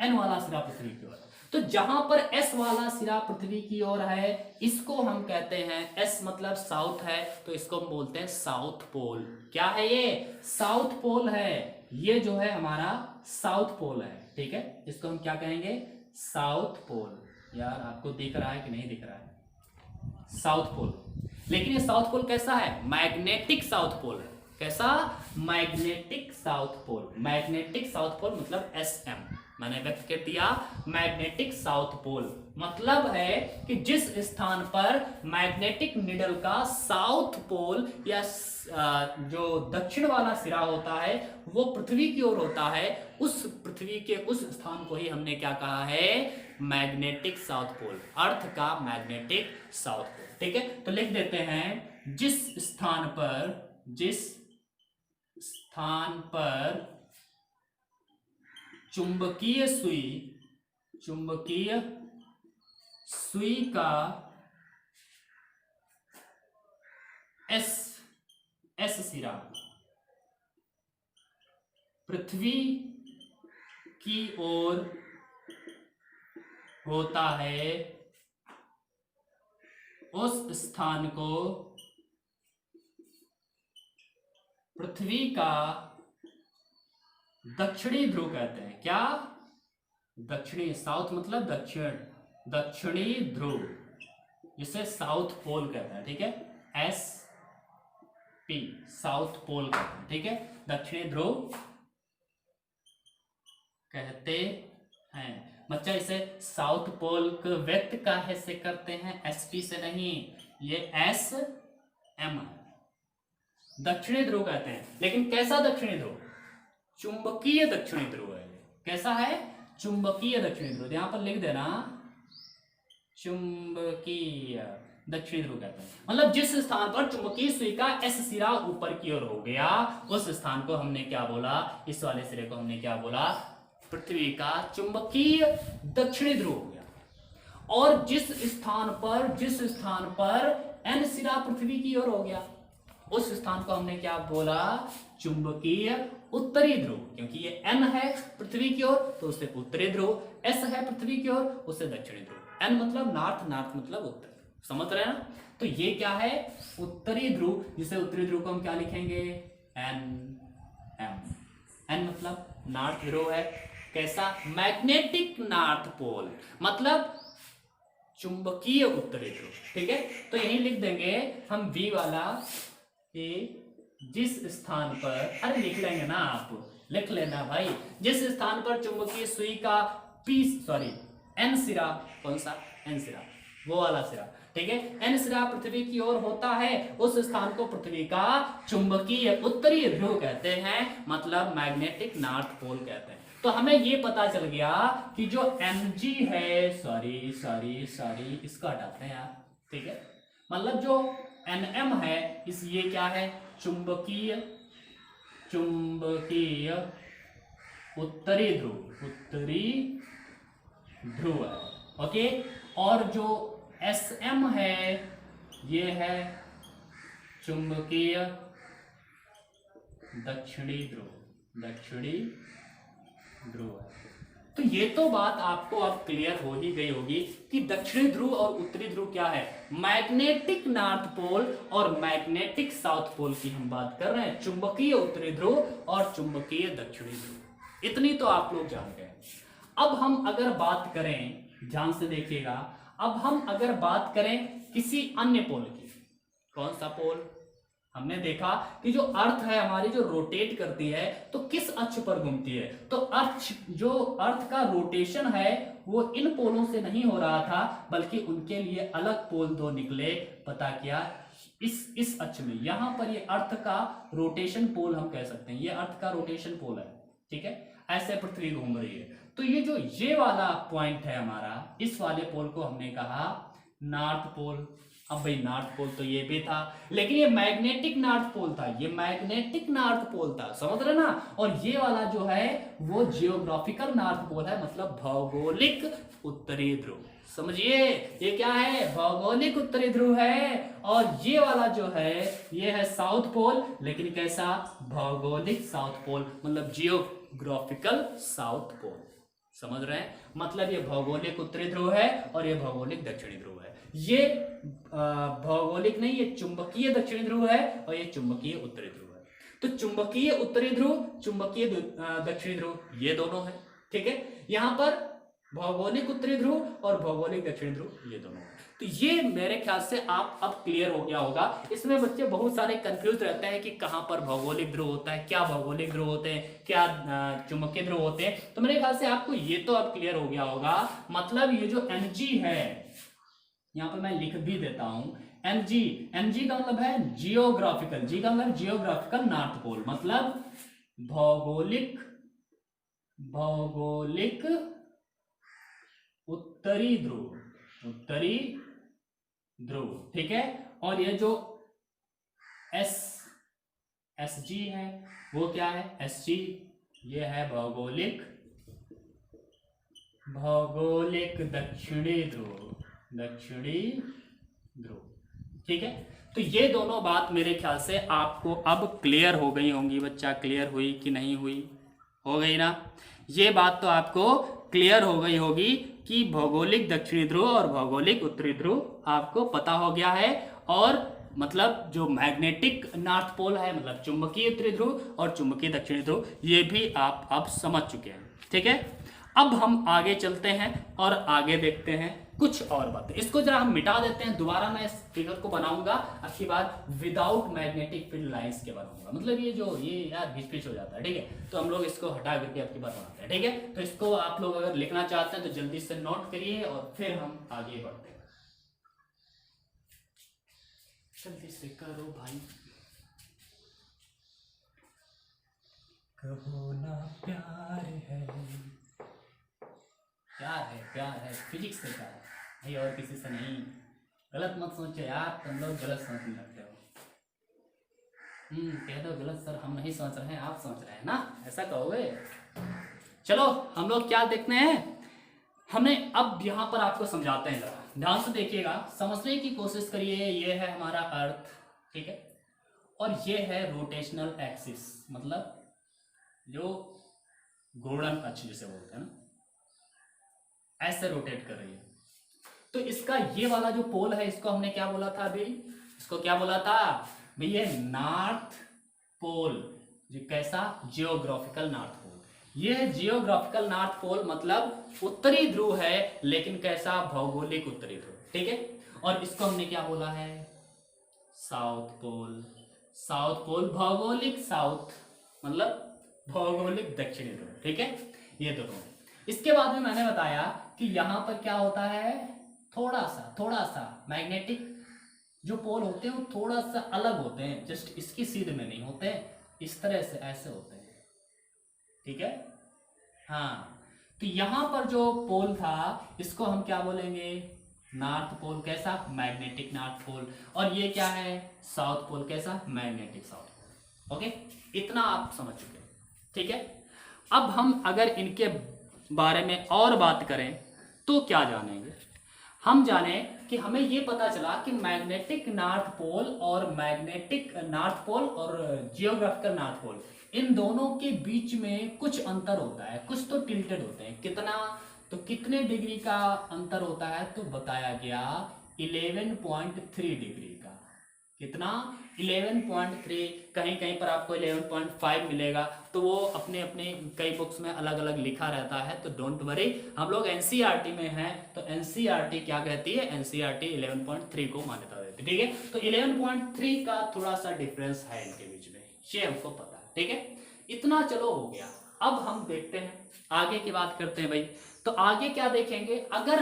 एन वाला सिरा पृथ्वी की ओर है। तो जहां पर एस वाला सिरा पृथ्वी की ओर है इसको हम कहते हैं, एस मतलब साउथ है तो इसको हम बोलते हैं साउथ पोल। क्या है ये? साउथ पोल है, ये जो है हमारा साउथ पोल है, ठीक है। इसको हम क्या कहेंगे? South pole. यार आपको दिख रहा है कि नहीं दिख रहा है? South pole. लेकिन ये साउथ पोल कैसा है? मैग्नेटिक साउथ पोल है। कैसा? Magnetic south pole. Magnetic south pole मतलब SM मैंने व्यक्त कर दिया। मैग्नेटिक साउथ पोल मतलब है कि जिस स्थान पर मैग्नेटिक निडल का साउथ पोल या जो दक्षिण वाला सिरा होता है वो पृथ्वी की ओर होता है, उस पृथ्वी के उस स्थान को ही हमने क्या कहा है? मैग्नेटिक साउथ पोल। अर्थ का मैग्नेटिक साउथ पोल, ठीक है। तो लिख देते हैं, जिस स्थान पर चुंबकीय सुई का एस सिरा पृथ्वी की ओर होता है, उस स्थान को पृथ्वी का दक्षिणी ध्रुव कहते हैं। क्या? दक्षिणी। साउथ मतलब दक्षिण, दक्षिणी ध्रुव, जिसे साउथ पोल कहते हैं, ठीक है। SP साउथ पोल कहते हैं, ठीक है। दक्षिणी ध्रुव कहते हैं। बच्चा इसे साउथ पोल को व्यक्त काहे से करते हैं? SP से नहीं, ये SM है, दक्षिणी ध्रुव कहते हैं। लेकिन कैसा दक्षिणी ध्रुव? चुंबकीय दक्षिणी ध्रुव है। कैसा है? चुंबकीय दक्षिणी ध्रुव। यहां पर लिख देना, चुंबकीय दक्षिणी ध्रुव कहते हैं। मतलब जिस स्थान पर चुंबकीय सुई का S सिरा ऊपर की ओर हो गया, उस स्थान को हमने क्या बोला? इस वाले सिरे को हमने क्या बोला? पृथ्वी का चुंबकीय दक्षिणी ध्रुव हो गया। और जिस स्थान पर N सिरा पृथ्वी की ओर हो गया, उस स्थान को हमने क्या बोला? चुंबकीय उत्तरी ध्रुव। क्योंकि ये N है पृथ्वी की ओर तो उसे उत्तरी ध्रुव, S है पृथ्वी की ओर उसे दक्षिणी ध्रुव। N मतलब नॉर्थ, नॉर्थ मतलब उत्तर। समझ रहे हैं ना? तो ये क्या है? उत्तरी ध्रुव, जिसे उत्तरी ध्रुव को हम क्या लिखेंगे? NM। N मतलब नॉर्थ ध्रुव है। कैसा? मैग्नेटिक नॉर्थ पोल मतलब चुंबकीय उत्तरी ध्रुव, ठीक है। तो यही लिख देंगे हम V वाला कि जिस स्थान पर, अरे लिख लेंगे ना, आप लिख लेना भाई, जिस स्थान पर चुंबकीय सुई का N सिरा, कौन सा? N सिरा, वो वाला सिरा, ठीक है। N सिरा पृथ्वी की ओर होता है, उस स्थान को पृथ्वी का चुंबकीय उत्तरी ध्रुव कहते हैं, मतलब मैग्नेटिक नॉर्थ पोल कहते हैं। तो हमें ये पता चल गया कि जो Mg है, सॉरी इसका हटाते हैं यार, ठीक है। मतलब जो NM है, इस ये क्या है? चुंबकीय उत्तरी ध्रुव है, ओके। और जो SM है, ये है चुंबकीय दक्षिणी ध्रुव है। तो ये तो बात आपको अब क्लियर हो ही गई होगी कि दक्षिणी ध्रुव और उत्तरी ध्रुव क्या है। मैग्नेटिक नॉर्थ पोल और मैग्नेटिक साउथ पोल की हम बात कर रहे हैं, चुंबकीय उत्तरी ध्रुव और चुंबकीय दक्षिणी ध्रुव। इतनी तो आप लोग जान गए। अब हम अगर बात करें, ध्यान से देखिएगा, अब हम अगर बात करें किसी अन्य पोल की, कौन सा पोल? हमने देखा कि जो अर्थ है हमारी जो रोटेट करती है तो किस अक्ष पर घूमती है, तो अक्ष जो अर्थ का रोटेशन है वो इन पोलों से नहीं हो रहा था, बल्कि उनके लिए अलग पोल दो निकले। पता क्या, इस अक्ष में यहां पर ये अर्थ का रोटेशन पोल हम कह सकते हैं, ये अर्थ का रोटेशन पोल है, ठीक है। ऐसे पृथ्वी घूम रही है, तो ये वाला पॉइंट है हमारा, इस वाले पोल को हमने कहा नॉर्थ पोल। अब भाई नॉर्थ पोल तो ये भी था, लेकिन ये मैग्नेटिक नॉर्थ पोल था, ये मैग्नेटिक नॉर्थ पोल था, समझ रहे ना। और ये वाला जो है वो जियोग्राफिकल नॉर्थ पोल है, मतलब भौगोलिक उत्तरी ध्रुव। समझिए ये क्या है, भौगोलिक उत्तरी ध्रुव है। और ये वाला जो है ये है साउथ पोल, लेकिन कैसा, भौगोलिक साउथ पोल, मतलब जियोग्राफिकल साउथ पोल। समझ रहे हैं, मतलब ये भौगोलिक उत्तरी ध्रुव है और ये भौगोलिक दक्षिणी ध्रुव है। ये भौगोलिक नहीं, ये चुंबकीय दक्षिणी ध्रुव है और ये चुंबकीय उत्तरी ध्रुव है। तो चुंबकीय उत्तरी ध्रुव, चुंबकीय दक्षिणी ध्रुव, ये दोनों है, ठीक है। यहां पर भौगोलिक उत्तरी ध्रुव और भौगोलिक दक्षिणी ध्रुव, ये दोनों है। तो ये मेरे ख्याल से आप अब क्लियर हो गया होगा। इसमें बच्चे बहुत सारे कंफ्यूज रहते हैं कि कहां पर भौगोलिक ध्रुव होता है, क्या भौगोलिक ध्रुव होते हैं, क्या चुंबकीय ध्रुव होते हैं। तो मेरे ख्याल से आपको ये तो अब क्लियर हो गया होगा। मतलब ये जो Mg है, यहां पर मैं लिख भी देता हूं, Mg का मतलब है जियोग्राफिकल, जी का मतलब जियोग्राफिकल नॉर्थ पोल, मतलब भौगोलिक उत्तरी ध्रुव, ठीक है। और ये जो Sg है वो क्या है, Sg, ये है भौगोलिक दक्षिणी ध्रुव, ठीक है। तो ये दोनों बात मेरे ख्याल से आपको अब क्लियर हो गई होंगी। बच्चा क्लियर हुई कि नहीं हुई, हो गई ना। ये बात तो आपको क्लियर हो गई होगी कि भौगोलिक दक्षिणी ध्रुव और भौगोलिक उत्तरी ध्रुव आपको पता हो गया है। और मतलब जो मैग्नेटिक नॉर्थ पोल है, मतलब चुंबकीय उत्तरी ध्रुव और चुंबकीय दक्षिणी ध्रुव, ये भी आप अब समझ चुके हैं, ठीक है। अब हम आगे चलते हैं और आगे देखते हैं कुछ और बातें। इसको जरा हम मिटा देते हैं, दोबारा मैं इस फिगर को बनाऊंगा, आपकी बात विदाउट मैग्नेटिक फील्ड लाइंस के बनाऊंगा। मतलब ये यार घिच हो जाता है, ठीक है। तो हम लोग इसको हटा करके आपकी बात बनाते हैं, ठीक है। तो इसको आप लोग अगर लिखना चाहते हैं तो जल्दी से नोट करिए और फिर हम आगे बढ़ते हैं। जल्दी से करो भाई। कहो ना प्यार है, प्यार है फिजिक्स से प्यार है भाई, और किसी से नहीं। गलत मत सोचो यार, तुम लोग गलत सोचने लगते हो। कह दो गलत सर, हम नहीं सोच रहे हैं, आप सोच रहे हैं ना, ऐसा कहोगे। चलो हम लोग क्या देखते हैं, हमने अब यहाँ पर आपको समझाते हैं, जरा ध्यान से देखिएगा, समझने की कोशिश करिए। ये है हमारा अर्थ, ठीक है, और ये है रोटेशनल एक्सिस, मतलब जो घूर्णन अक्ष जिसे बोलते हैं ना, ऐसे रोटेट कर रही है। तो इसका ये वाला जो पोल है, इसको हमने क्या बोला था अभी, इसको क्या बोला था भाई, ये नॉर्थ पोल। जो कैसा, जियोग्राफिकल नॉर्थ पोल। ये जियोग्राफिकल नॉर्थ पोल मतलब उत्तरी ध्रुव है, लेकिन कैसा, भौगोलिक उत्तरी ध्रुव, ठीक है। और इसको हमने क्या बोला है, साउथ पोल। साउथ पोल भौगोलिक साउथ, मतलब भौगोलिक दक्षिणी ध्रुव, ठीक है। ये दोनों। इसके बाद में मैंने बताया कि यहां पर क्या होता है, थोड़ा सा मैग्नेटिक जो पोल होते हैं वो थोड़ा सा अलग होते हैं, जस्ट इसकी सीध में नहीं होते, इस तरह से ऐसे होते हैं, ठीक है। हाँ, तो यहां पर जो पोल था इसको हम क्या बोलेंगे, नॉर्थ पोल। कैसा, मैग्नेटिक नॉर्थ पोल। और ये क्या है, साउथ पोल। कैसा, मैग्नेटिक साउथ पोल। ओके, इतना आप समझ चुके हैं, ठीक है। अब हम अगर इनके बारे में और बात करें तो क्या जानेंगे, हम जाने कि हमें ये पता चला कि मैग्नेटिक नॉर्थ पोल और जियोग्राफिकल नॉर्थ पोल, इन दोनों के बीच में कुछ अंतर होता है, कुछ तो टिल्टेड होते हैं। कितना, तो कितने डिग्री का अंतर होता है, तो बताया गया 11.3 डिग्री का। कितना, 11.3, कहीं कहीं पर आपको 11.5 मिलेगा, तो वो अपने अपने कई बुक्स में अलग अलग लिखा रहता है, तो डोंट वरी। हम लोग एनसीईआरटी में हैं, तो एनसीईआरटी क्या कहती है, एनसीईआरटी 11.3 को मान्यता देती है। जाती है। ठीक है, तो 11.3 का थोड़ा सा डिफरेंस है इनके बीच में, ये हमको पता है। ठीक है, इतना चलो हो गया। अब हम देखते हैं आगे की बात करते हैं भाई। तो आगे क्या देखेंगे, अगर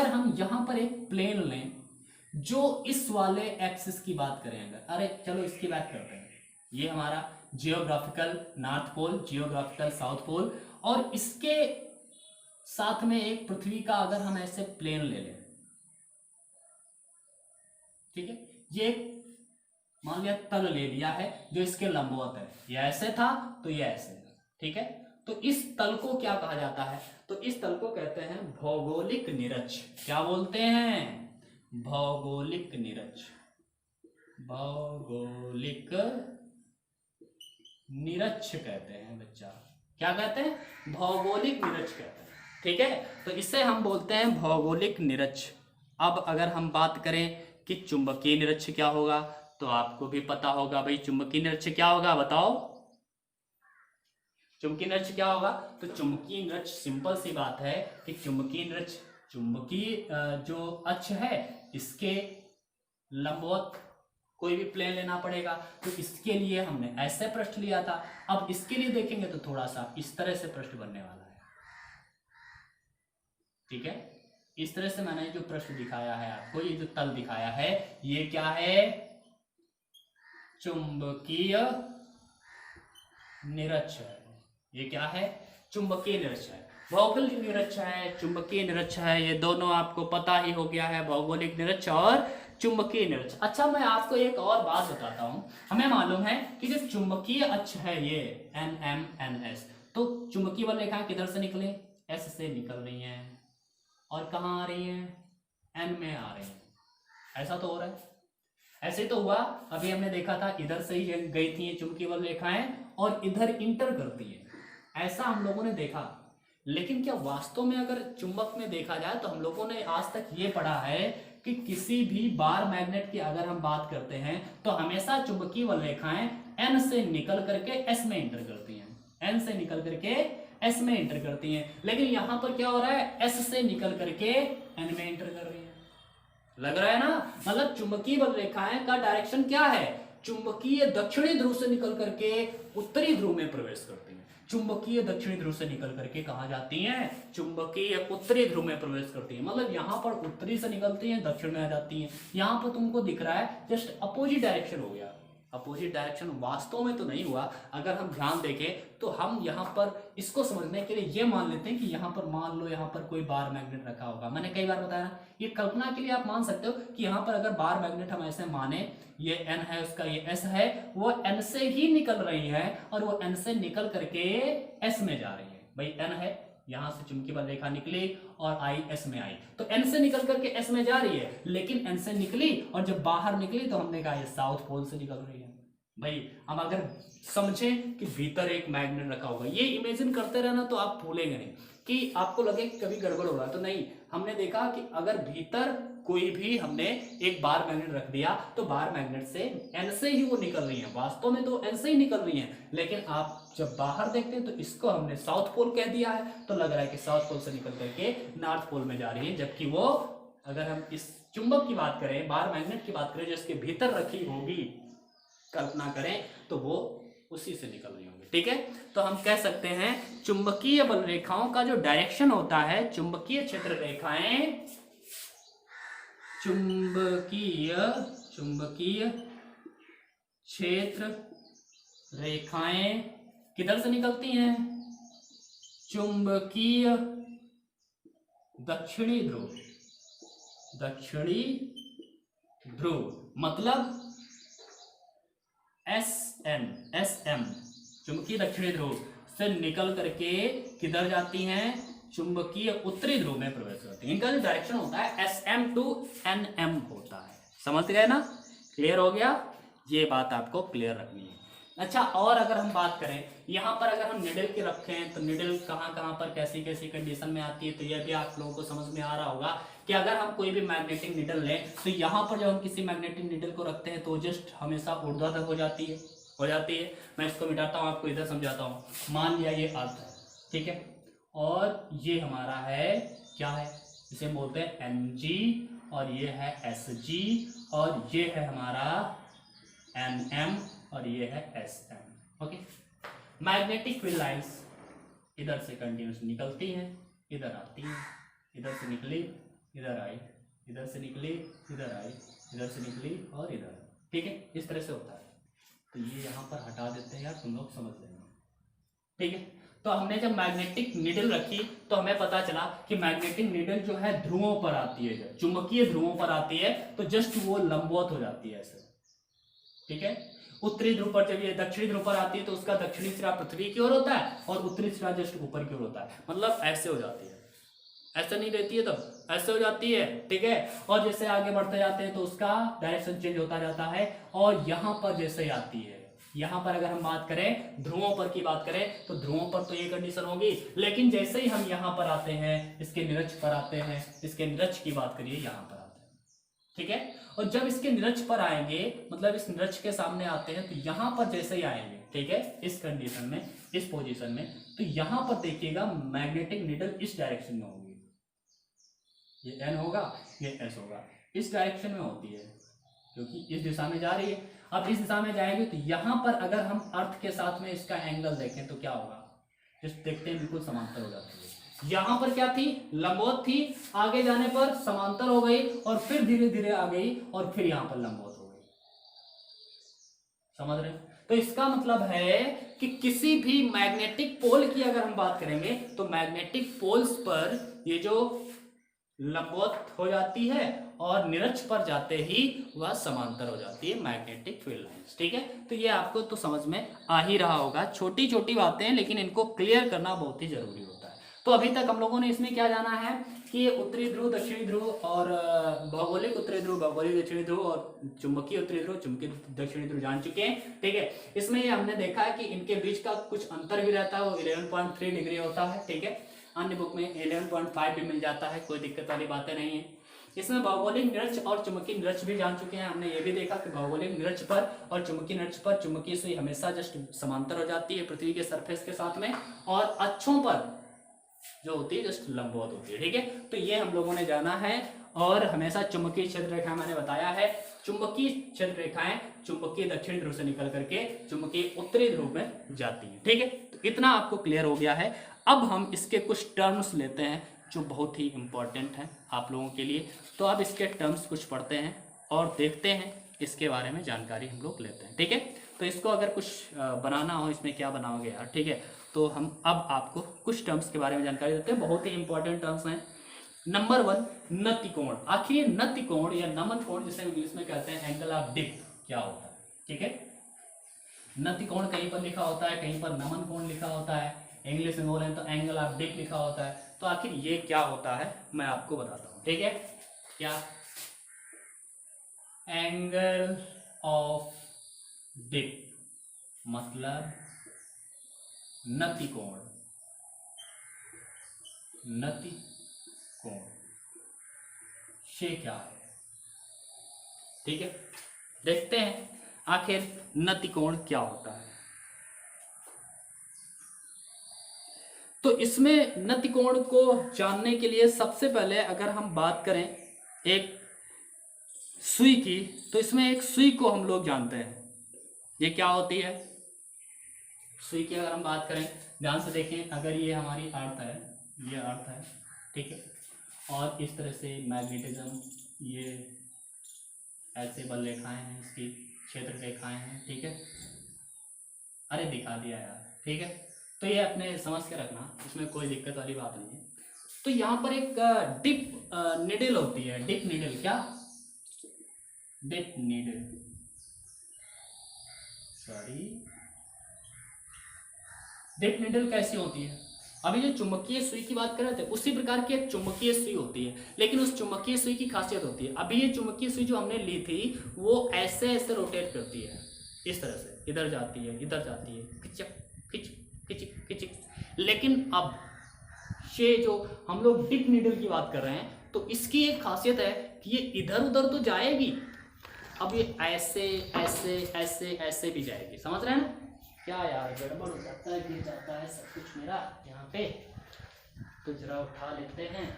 हम यहां पर एक प्लेन लें जो इस वाले एक्सिस की बात करें, अरे चलो इसकी बात करते हैं। ये हमारा geographical north pole, geographical south pole, और इसके साथ में एक पृथ्वी का अगर हम ऐसे प्लेन ले लें, ठीक है, ये मान लिया तल ले लिया है जो इसके लंबवत है, ये ऐसे था तो ये ऐसे है। ठीक है, तो इस तल को क्या कहा जाता है, तो इस तल को कहते हैं भौगोलिक निरक्ष। क्या बोलते हैं, भौगोलिक निरक्ष, भौगोलिक निरक्ष कहते हैं बच्चा। क्या कहते हैं, भौगोलिक निरक्ष कहते हैं। ठीक है, तो इसे हम बोलते हैं भौगोलिक निरक्ष। अब अगर हम बात करें कि चुंबकीय निरक्ष क्या होगा, तो आपको भी पता होगा भाई चुंबकीय निरक्ष क्या होगा, बताओ चुंबकीय निरक्ष क्या होगा। तो चुंबकीय निरक्ष सिंपल सी बात है कि चुंबकीय निरक्ष, चुंबकीय जो अक्ष है इसके लंबवत कोई भी प्लेन लेना पड़ेगा। तो इसके लिए हमने ऐसे पृष्ठ लिया था, अब इसके लिए देखेंगे तो थोड़ा सा इस तरह से पृष्ठ बनने वाला है। ठीक है, इस तरह से मैंने जो पृष्ठ दिखाया है आपको, ये जो तल दिखाया है, ये क्या है, चुंबकीय निरक्ष है। ये क्या है, चुंबकीय निरक्ष है। भौगोलिक निरक्ष है, चुंबकीय निरक्ष है, ये दोनों आपको पता ही हो गया है, भौगोलिक निरक्ष और चुंबकीय निरक्ष। अच्छा, मैं आपको एक और बात बताता हूं। हमें मालूम है कि जो चुंबकीय अक्ष है ये NMNS, तो चुंबकीय बल रेखाएं किधर से निकले, S से निकल रही हैं, और कहाँ आ रही हैं, N में आ रही हैं। ऐसा तो हो रहा है, ऐसे तो हुआ। अभी हमने देखा था इधर से ही गई थी चुंबकीय बल रेखाएं और इधर इंटर करती है, ऐसा हम लोगों ने देखा। लेकिन क्या वास्तव में अगर चुंबक में देखा जाए तो हम लोगों ने आज तक ये पढ़ा है कि किसी भी बार मैग्नेट की अगर हम बात करते हैं तो हमेशा चुंबकीय बल रेखाएं N से निकल करके S में इंटर करती हैं, N से निकल करके S में इंटर करती हैं। लेकिन यहां पर क्या हो रहा है, S से निकल करके N में इंटर कर रही है। लग रहा है ना, मतलब चुंबकीय बल रेखाएं का डायरेक्शन क्या है, चुंबकीय दक्षिणी ध्रुव से निकल करके उत्तरी ध्रुव में प्रवेश करती हैं, चुंबकीय दक्षिणी ध्रुव से निकल करके कहां जाती हैं, चुंबकीय उत्तरी ध्रुव में प्रवेश करती हैं। मतलब यहां पर उत्तरी से निकलती हैं, दक्षिण में आ जाती हैं। यहां पर तुमको दिख रहा है जस्ट अपोजिट डायरेक्शन हो गया, अपोजिट डायरेक्शन वास्तव में तो नहीं हुआ। अगर हम ध्यान देखें तो हम यहाँ पर इसको समझने के लिए ये मान लेते हैं कि यहाँ पर मान लो यहाँ पर कोई बार मैग्नेट रखा होगा। मैंने कई बार बताया, ये कल्पना के लिए आप मान सकते हो कि यहाँ पर अगर बार मैग्नेट हम ऐसे माने, ये N है उसका, ये S है, वो N से ही निकल रही है और वो N से निकल करके S में जा रही है। भाई N है, यहां से चुंबकीय बल रेखा निकली और आई S में आई, तो N से निकल करके S में जा रही है। लेकिन N से निकली और जब बाहर निकली तो हमने कहा ये साउथ पोल से निकल रही है। भाई हम अगर समझें कि भीतर एक मैग्नेट रखा होगा, ये इमेजिन करते रहना तो आप भूलेंगे नहीं कि आपको लगे कि कभी गड़बड़ हो रहा है, तो नहीं। हमने देखा कि अगर भीतर कोई भी हमने एक बार मैग्नेट रख दिया तो बार मैग्नेट से N से ही वो निकल रही है, वास्तव में तो N से ही निकल रही है। लेकिन आप जब बाहर देखते हैं तो इसको हमने साउथ पोल कह दिया है, तो लग रहा है कि साउथ पोल से निकल करके नॉर्थ पोल में जा रही है। जबकि वो, अगर हम इस चुंबक की बात करें, बार मैग्नेट की बात करें, जो इसके भीतर रखी होगी, कल्पना करें तो वो उसी से निकल रही होंगी। ठीक है, तो हम कह सकते हैं चुंबकीय बल रेखाओं का जो डायरेक्शन होता है, चुंबकीय क्षेत्र रेखाएं, चुंबकीय क्षेत्र रेखाएं किधर से निकलती हैं, चुंबकीय दक्षिणी ध्रुव, दक्षिणी ध्रुव मतलब SM चुंबकीय दक्षिणी ध्रुव से निकल करके किधर जाती हैं, चुंबकीय उत्तरी ध्रुव में प्रवेश करती हैं। इनका जो डायरेक्शन होता है SM to NM होता है। समझ गए ना, क्लियर हो गया, ये बात आपको क्लियर रखनी है। अच्छा, और अगर हम बात करें यहाँ पर, अगर हम निडल की रखें तो निडल कहाँ कहाँ पर कैसी कैसी कंडीशन में आती है, तो यह भी आप लोगों को समझ में आ रहा होगा कि अगर हम कोई भी मैग्नेटिक निडल लें तो यहाँ पर जब हम किसी मैग्नेटिक निडल को रखते हैं तो जस्ट हमेशा ऊर्ध्वाधर हो जाती है। मैं इसको मिटाता हूँ, आपको इधर समझाता हूँ। मान लिया ये अर्थ है, ठीक है, और ये हमारा है, क्या है, इसे बोलते हैं Mg और ये है Sg और ये है हमारा Nm और ये है Sm। Okay, magnetic field lines इधर से कंटिन्यूस निकलती हैं, इधर आती हैं, इधर से निकली, इधर आई, इधर से निकली, इधर आई, इधर से निकली और इधर, ठीक है, इस तरह से होता है। तो ये यहाँ पर हटा देते हैं यार, तुम लोग समझ लेना, ठीक है। तो हमने जब मैग्नेटिक नीडल रखी तो हमें पता चला कि मैग्नेटिक नीडल जो है ध्रुवों पर आती है, जब चुंबकीय ध्रुवों पर आती है तो जस्ट वो लंबवत हो जाती है ऐसे, ठीक है। उत्तरी ध्रुव पर जब ये दक्षिणी ध्रुव पर आती है तो उसका दक्षिणी सिरा पृथ्वी की ओर होता है और उत्तरी सिरा जस्ट ऊपर की ओर होता है, मतलब ऐसे हो जाती है, ऐसे नहीं रहती है तब ऐसे हो जाती है, ठीक है। और जैसे आगे बढ़ते जाते हैं तो उसका डायरेक्शन चेंज होता जाता है और यहाँ पर जैसे आती है, यहाँ पर अगर हम बात करें ध्रुवों पर की बात करें तो ध्रुवों पर तो ये कंडीशन होगी, लेकिन जैसे ही हम यहाँ पर आते हैं, इसके निरक्ष पर आते हैं, इसके निरक्ष की बात करिए यहाँ पर आते हैं, ठीक है। और जब इसके निरक्ष पर आएंगे, मतलब इस निरक्ष के सामने आते हैं तो यहाँ पर जैसे ही आएंगे, ठीक है, इस कंडीशन में, इस पोजीशन में, तो यहाँ पर देखिएगा मैग्नेटिक नीडल इस डायरेक्शन में होगी, ये N होगा, ये S होगा, इस डायरेक्शन में होती है क्योंकि इस दिशा में जा रही है। अब इस दिशा में जाएगी तो यहाँ पर अगर हम अर्थ के साथ में इसका एंगल देखें तो क्या होगा, जस्ट देखते हैं, बिल्कुल समांतर हो जाती है। यहाँ पर क्या थी, लंबवत थी, आगे जाने पर समांतर हो गई और फिर धीरे धीरे आ गई और फिर यहाँ पर लंबवत हो गई, समझ रहे हैं। तो इसका मतलब है कि किसी भी मैग्नेटिक पोल की अगर हम बात करेंगे तो मैग्नेटिक पोल्स पर ये जो लंबवत हो जाती है और निरक्ष पर जाते ही वह समांतर हो जाती है मैग्नेटिक फील्ड लाइंस, ठीक है। तो ये आपको तो समझ में आ ही रहा होगा, छोटी छोटी बातें हैं लेकिन इनको क्लियर करना बहुत ही जरूरी होता है। तो अभी तक हम लोगों ने इसमें क्या जाना है कि उत्तरी ध्रुव, दक्षिणी ध्रुव और भौगोलिक उत्तरी ध्रुव, भौगोलिक दक्षिणी ध्रुव और चुंबकीय उत्तरी ध्रुव, चुंबकीय दक्षिणी ध्रुव जान चुके हैं, ठीक है। इसमें ये हमने देखा है कि इनके बीच का कुछ अंतर भी रहता है, वो 11.3 डिग्री होता है, ठीक है। अन्य बुक में 11.5 भी मिल जाता है, कोई दिक्कत वाली बातें नहीं है। इसमें भौगोलिक निरक्ष और चुंबकीय निरक्ष भी जान चुके हैं, हमने ये भी देखा कि भौगोलिक निरक्ष पर और चुंबकीय निरक्ष पर चुंबकीय सुई हमेशा जस्ट समांतर हो जाती है पृथ्वी के सरफेस के साथ में, और अक्षों पर जो होती है जस्ट लंबवत होती है, ठीक है। तो ये हम लोगों ने जाना है। और हमेशा चुंबकीय क्षेत्र रेखा मैंने बताया है, चुंबकीय क्षेत्र रेखाएं चुंबकीय दक्षिणी ध्रुव से निकल करके चुंबकीय उत्तरी ध्रुव में जाती है, ठीक है। तो इतना आपको क्लियर हो गया है। अब हम इसके कुछ टर्म्स लेते हैं जो बहुत ही इंपॉर्टेंट हैं आप लोगों के लिए। तो अब इसके टर्म्स कुछ पढ़ते हैं और देखते हैं, इसके बारे में जानकारी हम लोग लेते हैं, ठीक है। तो इसको अगर कुछ बनाना हो, इसमें क्या बनाओगे यार, ठीक है। तो हम अब आपको कुछ टर्म्स के बारे में जानकारी देते हैं, बहुत ही इंपॉर्टेंट टर्म्स हैं। नंबर 1, नति कोण। आखिर ये नति कोण या नमन कोण जिसे इंग्लिश में कहते हैं एंगल ऑफ डिप, क्या होता है, ठीक है। नति कोण कहीं पर लिखा होता है, कहीं पर नमन कोण लिखा होता है, इंग्लिश में बोलें तो एंगल ऑफ डिप लिखा होता है। तो आखिर ये क्या होता है मैं आपको बताता हूं, ठीक है। क्या, एंगल ऑफ डिप मतलब नति कोण, नति कोण से क्या है, ठीक है। देखते हैं आखिर नति कोण क्या होता है। तो इसमें नति कोण को जानने के लिए सबसे पहले अगर हम बात करें एक सुई की, तो इसमें एक सुई को हम लोग जानते हैं, ये क्या होती है सुई की। अगर हम बात करें ध्यान से देखें, अगर ये हमारी अर्थ है, ये अर्थ है, ठीक है, और इस तरह से मैग्नेटिज्म, ये ऐसे बल रेखाएं हैं, इसकी क्षेत्र रेखाएं हैं, ठीक है। अरे दिखा दिया यार, ठीक है। तो ये अपने समझ के रखना, इसमें कोई दिक्कत वाली बात नहीं है। तो यहाँ पर एक डिप निडल होती है, डिप निडल, क्या, dip needle, sorry, dip needle कैसी होती है। अभी जो चुंबकीय सुई की बात कर रहे थे उसी प्रकार की एक चुंबकीय सुई होती है, लेकिन उस चुंबकीय सुई की खासियत होती है, अभी ये चुंबकीय सुई जो हमने ली थी वो ऐसे ऐसे रोटेट करती है, इस तरह से इधर जाती है, इधर जाती है, खिचक खिच खिचक खिचक। लेकिन अब ये जो हम लोग डिप नीडल की बात कर रहे हैं तो इसकी एक खासियत है कि ये इधर उधर तो जाएगी, अब ये ऐसे ऐसे ऐसे ऐसे भी जाएगी, समझ रहे हैं ना। क्या यार गड़बड़ हो जाता है, गिर जाता है सब कुछ मेरा यहाँ पे, तो जरा उठा लेते हैं।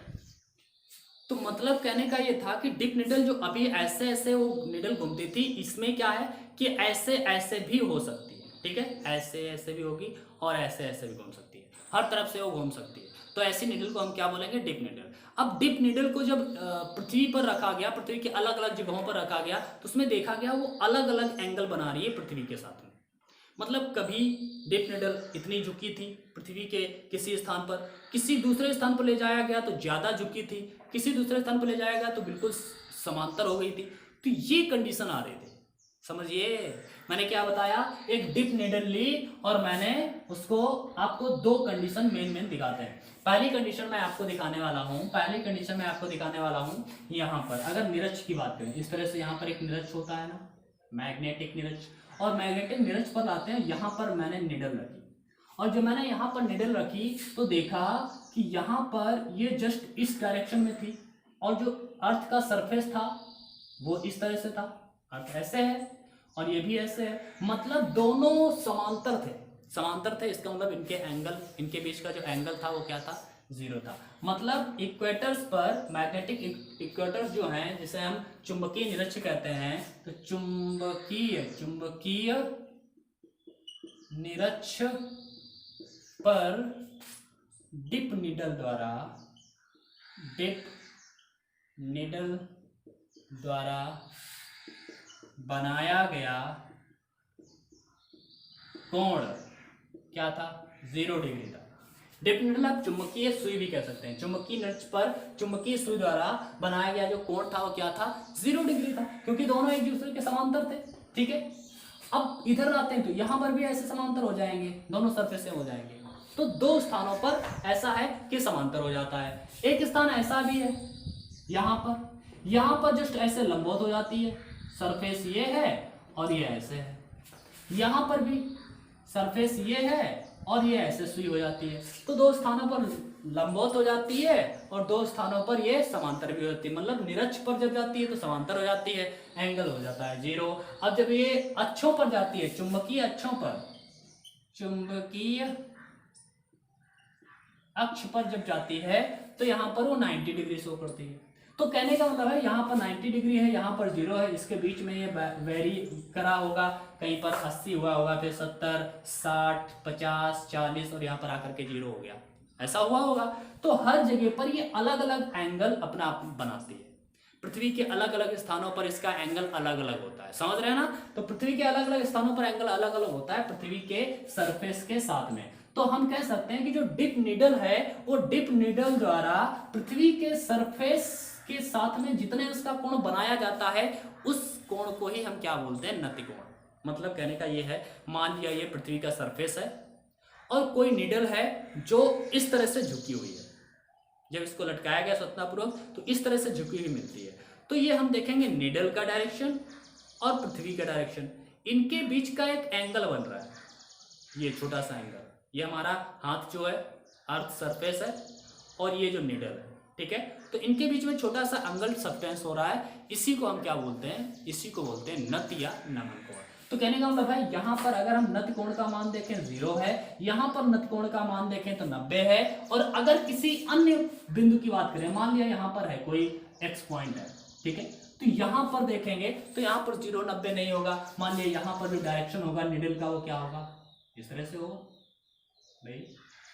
तो मतलब कहने का ये था कि डिप निडल जो अभी ऐसे ऐसे वो निडल घूमती थी, इसमें क्या है कि ऐसे ऐसे भी हो सकती है, ठीक है, ऐसे ऐसे भी होगी और ऐसे ऐसे भी घूम सकती है, हर तरफ से वो घूम सकती है। तो ऐसी निडल को हम क्या बोलेंगे, डिप निडल। अब डिप निडल को जब पृथ्वी पर रखा गया, पृथ्वी के अलग अलग जगहों पर रखा गया, तो उसमें देखा गया वो अलग अलग एंगल बना रही है पृथ्वी के साथ में। मतलब कभी डिप निडल इतनी झुकी थी पृथ्वी के किसी स्थान पर, किसी दूसरे स्थान पर ले जाया गया तो ज़्यादा झुकी थी, किसी दूसरे स्थान पर ले जाया गया तो बिल्कुल समांतर हो गई थी। तो ये कंडीशन आ रहे थे, समझिए। मैंने क्या बताया, एक डिप निडल ली और मैंने उसको आपको दो कंडीशन मेन दिखाते हैं। पहली कंडीशन मैं आपको दिखाने वाला हूँ, यहाँ पर अगर निरक्ष की बात करें, इस तरह से यहाँ पर एक निरक्ष होता है ना, मैग्नेटिक निरक्ष, और मैग्नेटिक निरक्ष पर आते हैं। यहाँ पर मैंने निडल रखी, और जब मैंने यहाँ पर निडल रखी तो देखा कि यहाँ पर ये जस्ट इस डायरेक्शन में थी, और जो अर्थ का सरफेस था वो इस तरह से था, अर्थ ऐसे है और ये भी ऐसे है, मतलब दोनों समांतर थे। इसका मतलब इनके एंगल, इनके बीच का जो एंगल था वो क्या था, जीरो था। मतलब इक्वेटर्स पर, मैग्नेटिक इक्वेटर्स जो हैं, जिसे हम चुंबकीय निरक्ष कहते हैं, तो चुंबकीय निरक्ष पर डिप निडल द्वारा बनाया गया कोण क्या था, 0 डिग्री था। डिप निडल आप चुंबकीय सुई भी कह सकते हैं। चुंबकीय निरक्ष पर चुंबकीय सुई द्वारा बनाया गया जो कोण था वो क्या था, 0 डिग्री था, क्योंकि दोनों एक दूसरे के समांतर थे, ठीक है। अब इधर आते हैं तो यहां पर भी ऐसे समांतर हो जाएंगे, दोनों सरफेस से हो जाएंगे। तो दो स्थानों पर ऐसा है कि समांतर हो जाता है। एक स्थान ऐसा भी है, यहां पर जस्ट ऐसे लंबवत हो जाती है, सरफेस ये है और ये ऐसे है। यहां पर भी सरफेस ये है और ये ऐसे सुई हो जाती है। तो दो स्थानों पर लंबवत हो जाती है और दो स्थानों पर ये समांतर भी होती है। मतलब निरक्ष पर जब जाती है तो समांतर हो जाती है, एंगल हो जाता है 0। अब जब ये अक्षों पर जाती है, चुंबकीय अक्ष पर जब जाती है तो यहाँ पर वो 90 डिग्री शो करती है। तो कहने का मतलब है यहाँ पर 90 डिग्री है, यहाँ पर 0 है, इसके बीच में ये वेरी करा होगा, कहीं पर 80 हुआ होगा, फिर 70, 60, 50, 40 और यहाँ पर आकर के 0 हो गया, ऐसा हुआ होगा। तो हर जगह पर ये अलग अलग एंगल अपना आप बनाती है। पृथ्वी के अलग अलग स्थानों पर इसका एंगल अलग अलग होता है, समझ रहे हैं ना। तो पृथ्वी के अलग अलग स्थानों पर एंगल अलग अलग होता है पृथ्वी के सरफेस के साथ में। तो हम कह सकते हैं कि जो डिप निडल है वो डिप निडल द्वारा पृथ्वी के सरफेस के साथ में जितने उसका कोण बनाया जाता है उस कोण को ही हम क्या बोलते हैं, नति कोण। मतलब कहने का ये है, मान लिया ये पृथ्वी का सरफेस है और कोई निडल है जो इस तरह से झुकी हुई है, जब इसको लटकाया गया स्वतंत्रपूर्वक तो इस तरह से झुकी हुई मिलती है। तो ये हम देखेंगे निडल का डायरेक्शन और पृथ्वी का डायरेक्शन, इनके बीच का एक एंगल बन रहा है, ये छोटा सा एंगल। ये हमारा हाथ जो है अर्थ सरफेस है और ये जो निडल है, ठीक है। तो इनके बीच में छोटा सा एंगल सब्सटेंस हो रहा है, इसी को हम क्या बोलते हैं, इसी को बोलते हैं नति या नमन कोण। तो कहने का मतलब है यहाँ पर अगर हम नति कोण का मान देखें 0 है, यहाँ पर नति कोण का मान देखें तो 90 है, और अगर किसी अन्य बिंदु की बात करें, मान लिया यहाँ पर है कोई x पॉइंट है, ठीक है, तो यहाँ पर देखेंगे तो यहाँ पर 0, 90 नहीं होगा। मान लिया यहाँ पर जो डायरेक्शन होगा निडल का वो क्या होगा, इस तरह से होगा भाई,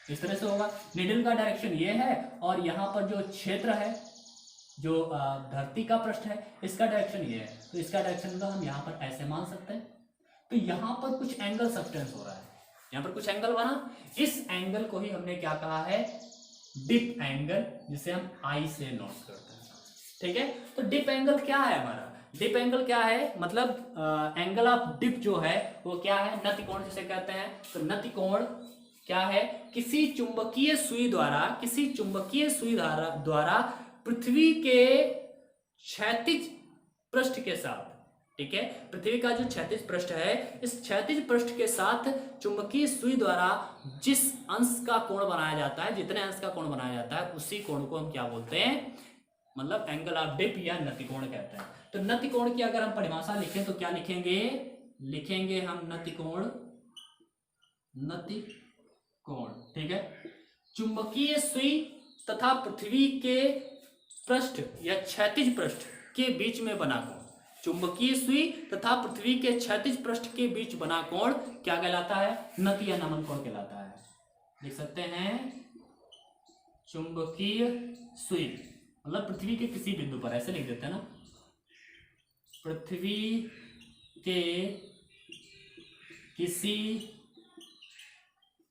इस तरह से होगा। निडल का डायरेक्शन ये है और यहाँ पर जो क्षेत्र है, जो धरती का पृष्ठ है, इसका डायरेक्शन ये है, तो इसका डायरेक्शन तो हम यहाँ पर ऐसे मान सकते हैं। तो यहाँ पर कुछ एंगल सब्सटेंस हो रहा है, यहाँ पर कुछ एंगल बना, इस एंगल को ही हमने क्या कहा है, डिप एंगल, जिसे हम आई से नोट करते हैं, ठीक है। तो डिप एंगल क्या है हमारा, डिप एंगल क्या है, मतलब एंगल ऑफ डिप जो है वो क्या है, नति कोण जिसे कहते हैं। तो नति कोण क्या है, किसी चुंबकीय सुई द्वारा पृथ्वी के क्षैतिज पृष्ठ के साथ, ठीक है, पृथ्वी का जो क्षैतिज पृष्ठ है, इस क्षैतिज पृष्ठ के साथ चुंबकीय सुई द्वारा जिस अंश का कोण बनाया जाता है, जितने अंश का कोण बनाया जाता है, उसी कोण को हम क्या बोलते हैं, मतलब एंगल ऑफ डिप या नति कोण कहते हैं। तो नति कोण की अगर हम परिभाषा लिखें तो क्या लिखेंगे हम नति कोण, ठीक है। चुंबकीय सुई तथा पृथ्वी के पृष्ठ या क्षैतिज पृष्ठ के बीच में बना कोण, चुंबकीय सुई तथा पृथ्वी के क्षैतिज पृष्ठ के बीच बना कोण क्या कहलाता है? नति या नमन कोण कहलाता है। लिख सकते हैं चुंबकीय सुई मतलब पृथ्वी के किसी बिंदु पर, ऐसे लिख देते हैं ना, पृथ्वी के किसी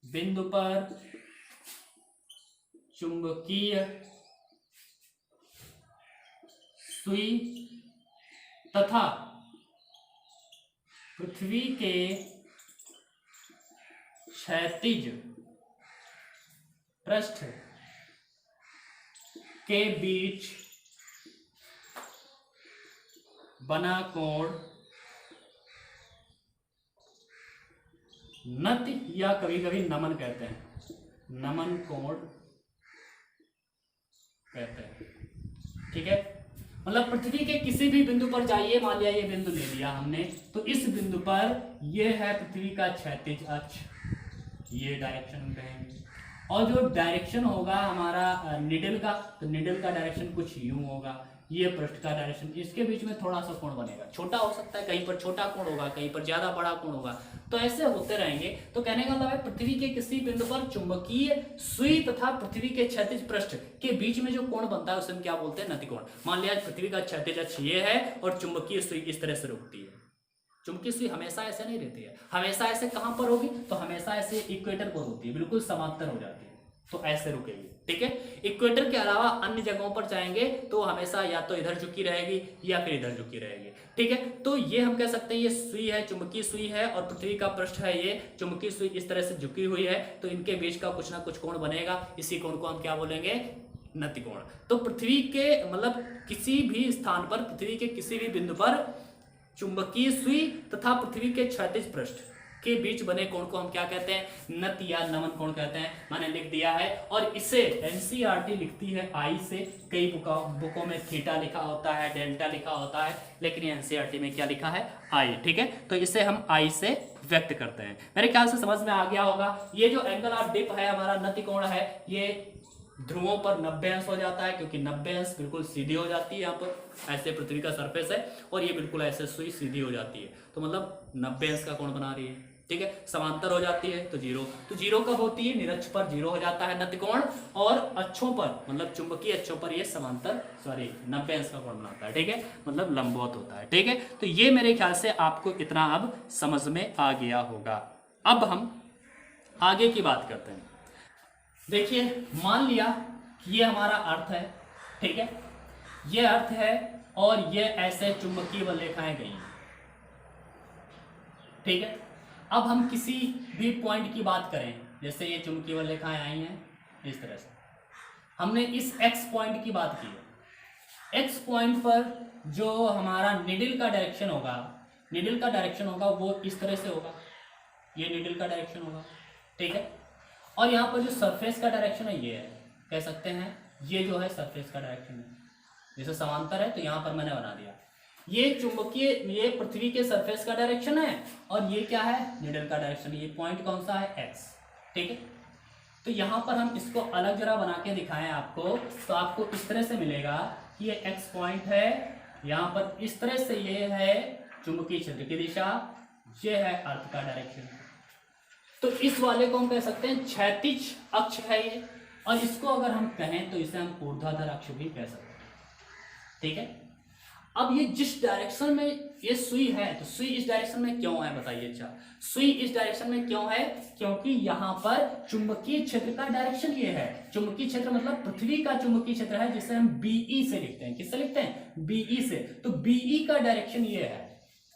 बिंदु पर चुंबकीय सुई तथा पृथ्वी के क्षैतिज पृष्ठ के बीच बना कोण नति या कभी कभी नमन कहते हैं, नमन कोण कहते हैं। ठीक है, मतलब पृथ्वी के किसी भी बिंदु पर जाइए, मान लिया ये बिंदु ले लिया हमने, तो इस बिंदु पर ये है पृथ्वी का क्षैतिज अक्ष, ये डायरेक्शन हम कहेंगे, और जो डायरेक्शन होगा हमारा निडल का, तो निडल का डायरेक्शन कुछ यूं होगा, ये पृष्ठ का डायरेक्शन, इसके बीच में थोड़ा सा कोण बनेगा, छोटा हो सकता है, कहीं पर छोटा कोण होगा, कहीं पर ज्यादा बड़ा कोण होगा, तो ऐसे होते रहेंगे। तो कहने का मतलब है पृथ्वी के किसी बिंदु पर चुंबकीय सुई तथा पृथ्वी के क्षैतिज पृष्ठ के बीच में जो कोण बनता है उसे हम क्या बोलते हैं? नति कोण। मान लिया पृथ्वी का क्षैतिज अक्ष ये है और चुंबकीय सुई इस तरह से रुकती है। चुंबकीय सुई हमेशा ऐसे नहीं रहती है, हमेशा ऐसे कहां पर होगी? तो हमेशा ऐसे इक्वेटर पर होती है, बिल्कुल समांतर हो जाती है, तो ऐसे रुकेगी। ठीक है, इक्वेटर के अलावा अन्य जगहों पर जाएंगे तो हमेशा या तो इधर झुकी रहेगी या फिर इधर झुकी रहेगी। ठीक है, तो ये हम कह सकते हैं ये सुई है, चुंबकीय सुई है, और पृथ्वी का पृष्ठ है, ये चुंबकीय सुई इस तरह से झुकी हुई है, तो इनके बीच का कुछ ना कुछ कोण बनेगा, इसी कोण को हम क्या बोलेंगे? नति कोण। तो पृथ्वी के मतलब किसी भी स्थान पर, पृथ्वी के किसी भी बिंदु पर चुंबकीय सुई तथा पृथ्वी के क्षैतिज पृष्ठ के बीच बने कोण को हम क्या कहते हैं? नति या नमन कोण कहते हैं। मैंने लिख दिया है, और इसे एनसीईआरटी लिखती है आई से, कई बुकों में थीटा लिखा होता है, डेल्टा लिखा होता है, लेकिन ये एनसीईआरटी में क्या लिखा है? आई। ठीक है, तो इसे हम आई से व्यक्त करते हैं। मेरे ख्याल से समझ में आ गया होगा। ये जो एंगल ऑफ डिप है हमारा नति कोण है, ये ध्रुवों पर 90 अंश हो जाता है, क्योंकि 90 अंश बिल्कुल सीधी हो जाती है, यहाँ पर ऐसे पृथ्वी का सरफेस है और ये बिल्कुल ऐसे सुई सीधी हो जाती है, तो मतलब 90 अंश का कोण बना रही है। ठीक है, समांतर हो जाती है तो जीरो, तो जीरो कब होती है? निरक्ष पर जीरो हो जाता है नति कोण, और अक्षों पर मतलब चुंबकीय अक्षों पर ये समांतर 90 अंश का कोण बनाता है। ठीक है, मतलब लंबवत होता है। ठीक है, तो ये मेरे ख्याल से आपको इतना अब समझ में आ गया होगा। अब हम आगे की बात करते हैं। देखिए, मान लिया कि ये हमारा अर्थ है, ठीक है, ये अर्थ है और ये ऐसे चुंबकीय बल रेखाएं गई हैं। ठीक है, अब हम किसी भी पॉइंट की बात करें, जैसे ये चुंबकीय बल रेखाएं आई हैं इस तरह से, हमने इस एक्स पॉइंट की बात की है। एक्स पॉइंट पर जो हमारा निडल का डायरेक्शन होगा, वो इस तरह से होगा, ये निडल का डायरेक्शन होगा। ठीक है, और यहाँ पर जो सरफेस का डायरेक्शन है ये है, कह सकते हैं ये जो है सरफेस का डायरेक्शन है, जैसे समांतर है तो यहाँ पर मैंने बना दिया, ये चुंबकीय, ये पृथ्वी के सरफेस का डायरेक्शन है, और ये क्या है? निडल का डायरेक्शन। ये पॉइंट कौन सा है? एक्स। ठीक है, तो यहाँ पर हम इसको अलग जरा बना के दिखाएं आपको, तो आपको इस तरह से मिलेगा कि ये एक्स पॉइंट है, यहाँ पर इस तरह से ये है चुंबकीय क्षेत्र की दिशा, ये है अर्थ का डायरेक्शन। तो इस वाले को हम कह सकते हैं क्षैतिज अक्ष है ये, और इसको अगर हम कहें तो इसे हम ऊर्ध्वाधर अक्ष भी कह सकते हैं। ठीक है, अब ये जिस डायरेक्शन में ये सुई है, तो सुई इस डायरेक्शन में क्यों है बताइए? अच्छा, सुई इस डायरेक्शन में क्यों है? क्योंकि यहाँ पर चुंबकीय क्षेत्र का डायरेक्शन ये है। चुंबकीय क्षेत्र मतलब पृथ्वी का चुंबकीय क्षेत्र है, जिसे हम बीई से लिखते हैं। किससे लिखते हैं? बीई से। तो बीई का डायरेक्शन ये है,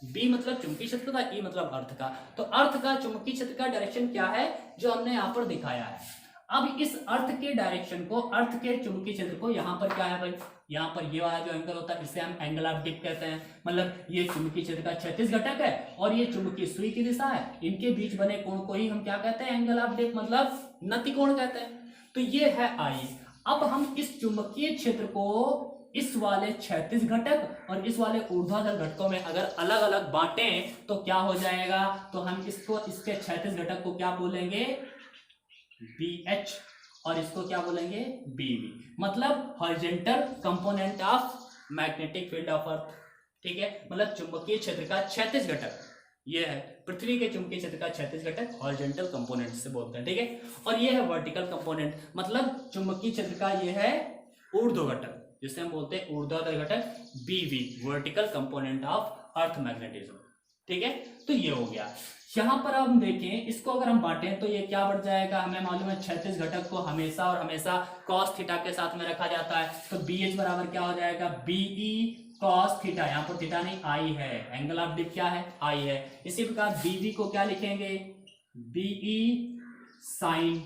बी मतलब चुंबकीय क्षेत्र का, ई मतलब अर्थ का। तो अर्थ का चुंबकीय क्षेत्र का डायरेक्शन क्या है, जो हमने यहाँ पर दिखाया है। अब इस अर्थ के डायरेक्शन को, अर्थ के चुंबकीय क्षेत्र को, यहाँ पर क्या है भाई, यहाँ पर ये वाला जो एंगल होता है इसे हम एंगल ऑफ डिप कहते हैं। मतलब ये चुंबकीय क्षेत्र का क्षैतिज घटक है और ये चुंबकीय सुई की दिशा है, इनके बीच बने कोण को ही हम क्या कहते हैं? एंगल ऑफ डिप, मतलब नति कोण कहते हैं। तो ये है आई। अब हम इस चुंबकीय क्षेत्र को इस वाले क्षैतिज घटक और इस वाले ऊर्ध्वाधर घटकों में अगर अलग अलग बांटें तो क्या हो जाएगा? तो हम इसको, इसके क्षैतिज घटक को क्या बोलेंगे? BH, और इसको क्या बोलेंगे, बीवी, मतलब horizontal component of magnetic field of earth. ठीक है, मतलब चुंबकीय क्षेत्र का क्षैतिज घटक ये है, पृथ्वी के चुंबकीय क्षेत्र का क्षैतिज घटक हॉरिजॉन्टल कंपोनेंट से बोलते हैं। ठीक है, और ये है वर्टिकल कंपोनेंट, मतलब चुंबकीय क्षेत्र का ये है ऊर्ध्व घटक, जिसे हम बोलते हैं ऊर्ध्वाधर घटक, बीवी, vertical component of earth magnetism. ठीक है, तो ये हो गया। यहाँ पर हम देखें, इसको अगर हम बांटें तो ये क्या बढ़ जाएगा, हमें मालूम है क्षैतिज घटक को हमेशा और हमेशा cos थीटा के साथ में रखा जाता है, तो BH बराबर क्या हो जाएगा, BE cos थीटा, यहाँ पर थीटा नहीं आई है, एंगल ऑफ डिप क्या है, आई है। इसी प्रकार BV को क्या लिखेंगे, BE साइन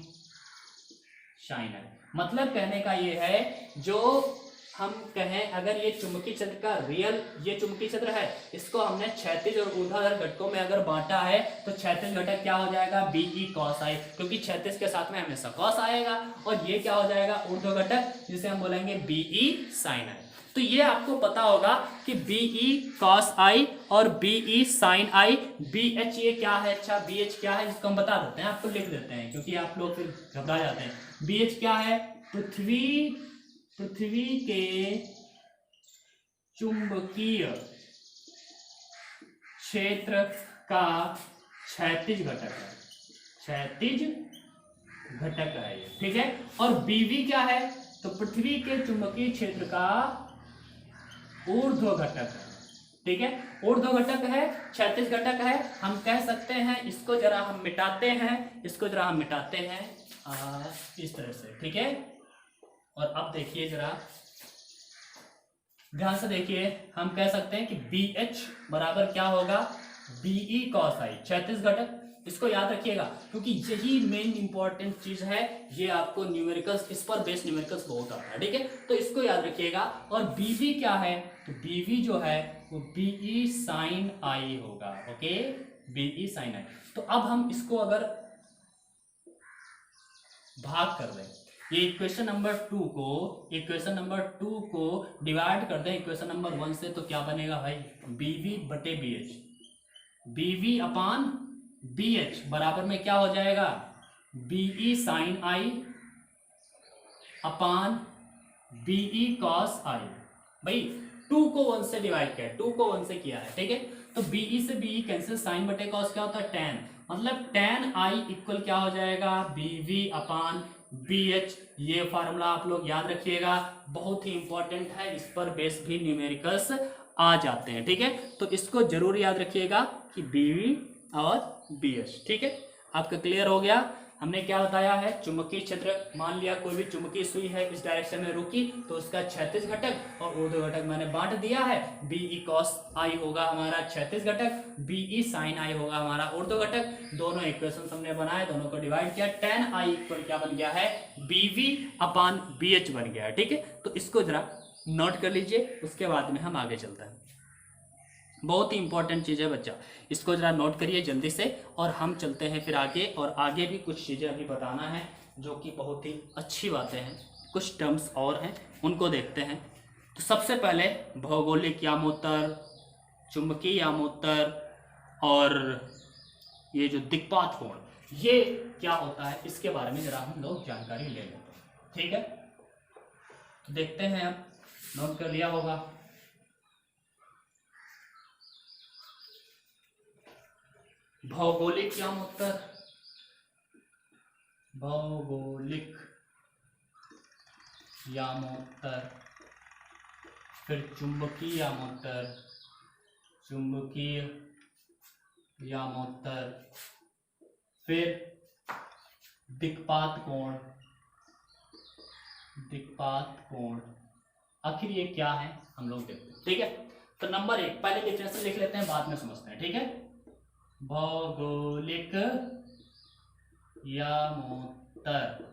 है। मतलब कहने का ये है, जो हम कहें अगर ये चुंबकीय क्षेत्र का रियल ये चुंबकीय क्षेत्र है, इसको हमने क्षैतिज और ऊर्ध्वाधर घटकों में अगर बांटा है तो क्षैतिज घटक क्या हो जाएगा, BE cos I, क्योंकि क्षैतिज के साथ में हमेशा cos आएगा, और ये क्या हो जाएगा, ऊर्ध्व घटक, जिसे हम बोलेंगे BE sin I। तो ये आपको पता होगा कि BE cos I और BE sin I, BH ये क्या है, अच्छा BH क्या है, जिसको हम बता देते हैं, आपको लिख देते हैं क्योंकि आप लोग फिर घबरा जाते हैं। BH क्या है, पृथ्वी के चुंबकीय क्षेत्र का क्षैतिज घटक है, क्षैतिज घटक है ये। ठीक है, और BV क्या है, तो पृथ्वी के चुंबकीय क्षेत्र का ऊर्ध्व घटक है। ठीक है, ऊर्ध्व घटक है, क्षैतिज घटक है। हम कह सकते हैं, इसको जरा हम मिटाते हैं, इसको जरा हम मिटाते हैं इस तरह से। ठीक है, और अब देखिए जरा ध्यान से देखिए, हम कह सकते हैं कि BH बराबर क्या होगा, BE cos I, क्षैतिज घटक। इसको याद रखिएगा क्योंकि यही मेन इंपॉर्टेंट चीज है, ये आपको न्यूमेरिकल्स, इस पर बेस्ड न्यूमेरिकल्स बहुत आता है। ठीक है, तो इसको याद रखिएगा। और BV क्या है, तो BV जो है वो BE sin I होगा। Okay, BE sin I। तो अब हम इसको अगर भाग कर दें, ये इक्वेशन नंबर 2 को डिवाइड कर दें इक्वेशन नंबर 1 से, तो क्या बनेगा भाई, BV बटे BH, BV अपान BH बराबर में क्या हो जाएगा, BE sin I upon BE cos I। भाई 2 को 1 से डिवाइड किया, 2 को 1 से किया है। ठीक है, तो BE से BE कैंसिल, साइन बटे cos क्या होता है, tan, मतलब tan I इक्वल क्या हो जाएगा, BV अपान BH। ये फार्मूला आप लोग याद रखिएगा, बहुत ही इंपॉर्टेंट है, इस पर बेस भी न्यूमेरिकल्स आ जाते हैं। ठीक है, तो इसको जरूर याद रखिएगा कि BV और BH। ठीक है, आपका क्लियर हो गया। हमने क्या बताया है, चुंबकीय क्षेत्र, मान लिया कोई भी चुंबकीय सुई है इस डायरेक्शन में रुकी, तो उसका क्षैतिज घटक और ऊर्ध्व घटक मैंने बांट दिया है। BE cos I होगा हमारा क्षैतिज घटक, BE sin I होगा हमारा ऊर्ध्व घटक। दोनों इक्वेशन हमने बनाए, दोनों को डिवाइड किया, tan I इक्वल क्या बन गया है, BV अपान BH बन गया है। ठीक है, तो इसको जरा नोट कर लीजिए, उसके बाद में हम आगे चलते हैं। बहुत ही इंपॉर्टेंट चीज़ है बच्चा, इसको जरा नोट करिए जल्दी से, और हम चलते हैं फिर आगे। और आगे भी कुछ चीज़ें अभी बताना है जो कि बहुत ही अच्छी बातें हैं, कुछ टर्म्स और हैं, उनको देखते हैं। तो सबसे पहले भौगोलिक यामोत्तर, चुंबकीय यामोत्तर और ये जो दिक्पात कोण, ये क्या होता है, इसके बारे में जरा हम लोग जानकारी ले लेते हैं। ठीक है, तो देखते हैं, अब नोट कर लिया होगा। भौगोलिक यामोत्तर, भौगोलिक यामोत्तर, फिर चुंबकीय यामोत्तर, चुंबकीय यामोत्तर, फिर दिक्पात कोण, दिक्पात कोण, आखिर ये क्या है हम लोग देखते हैं। ठीक है, तो नंबर 1 पहले डिफरेंस लिख लेते हैं, बाद में समझते हैं। ठीक है, भौगोलिक यामोत्तर,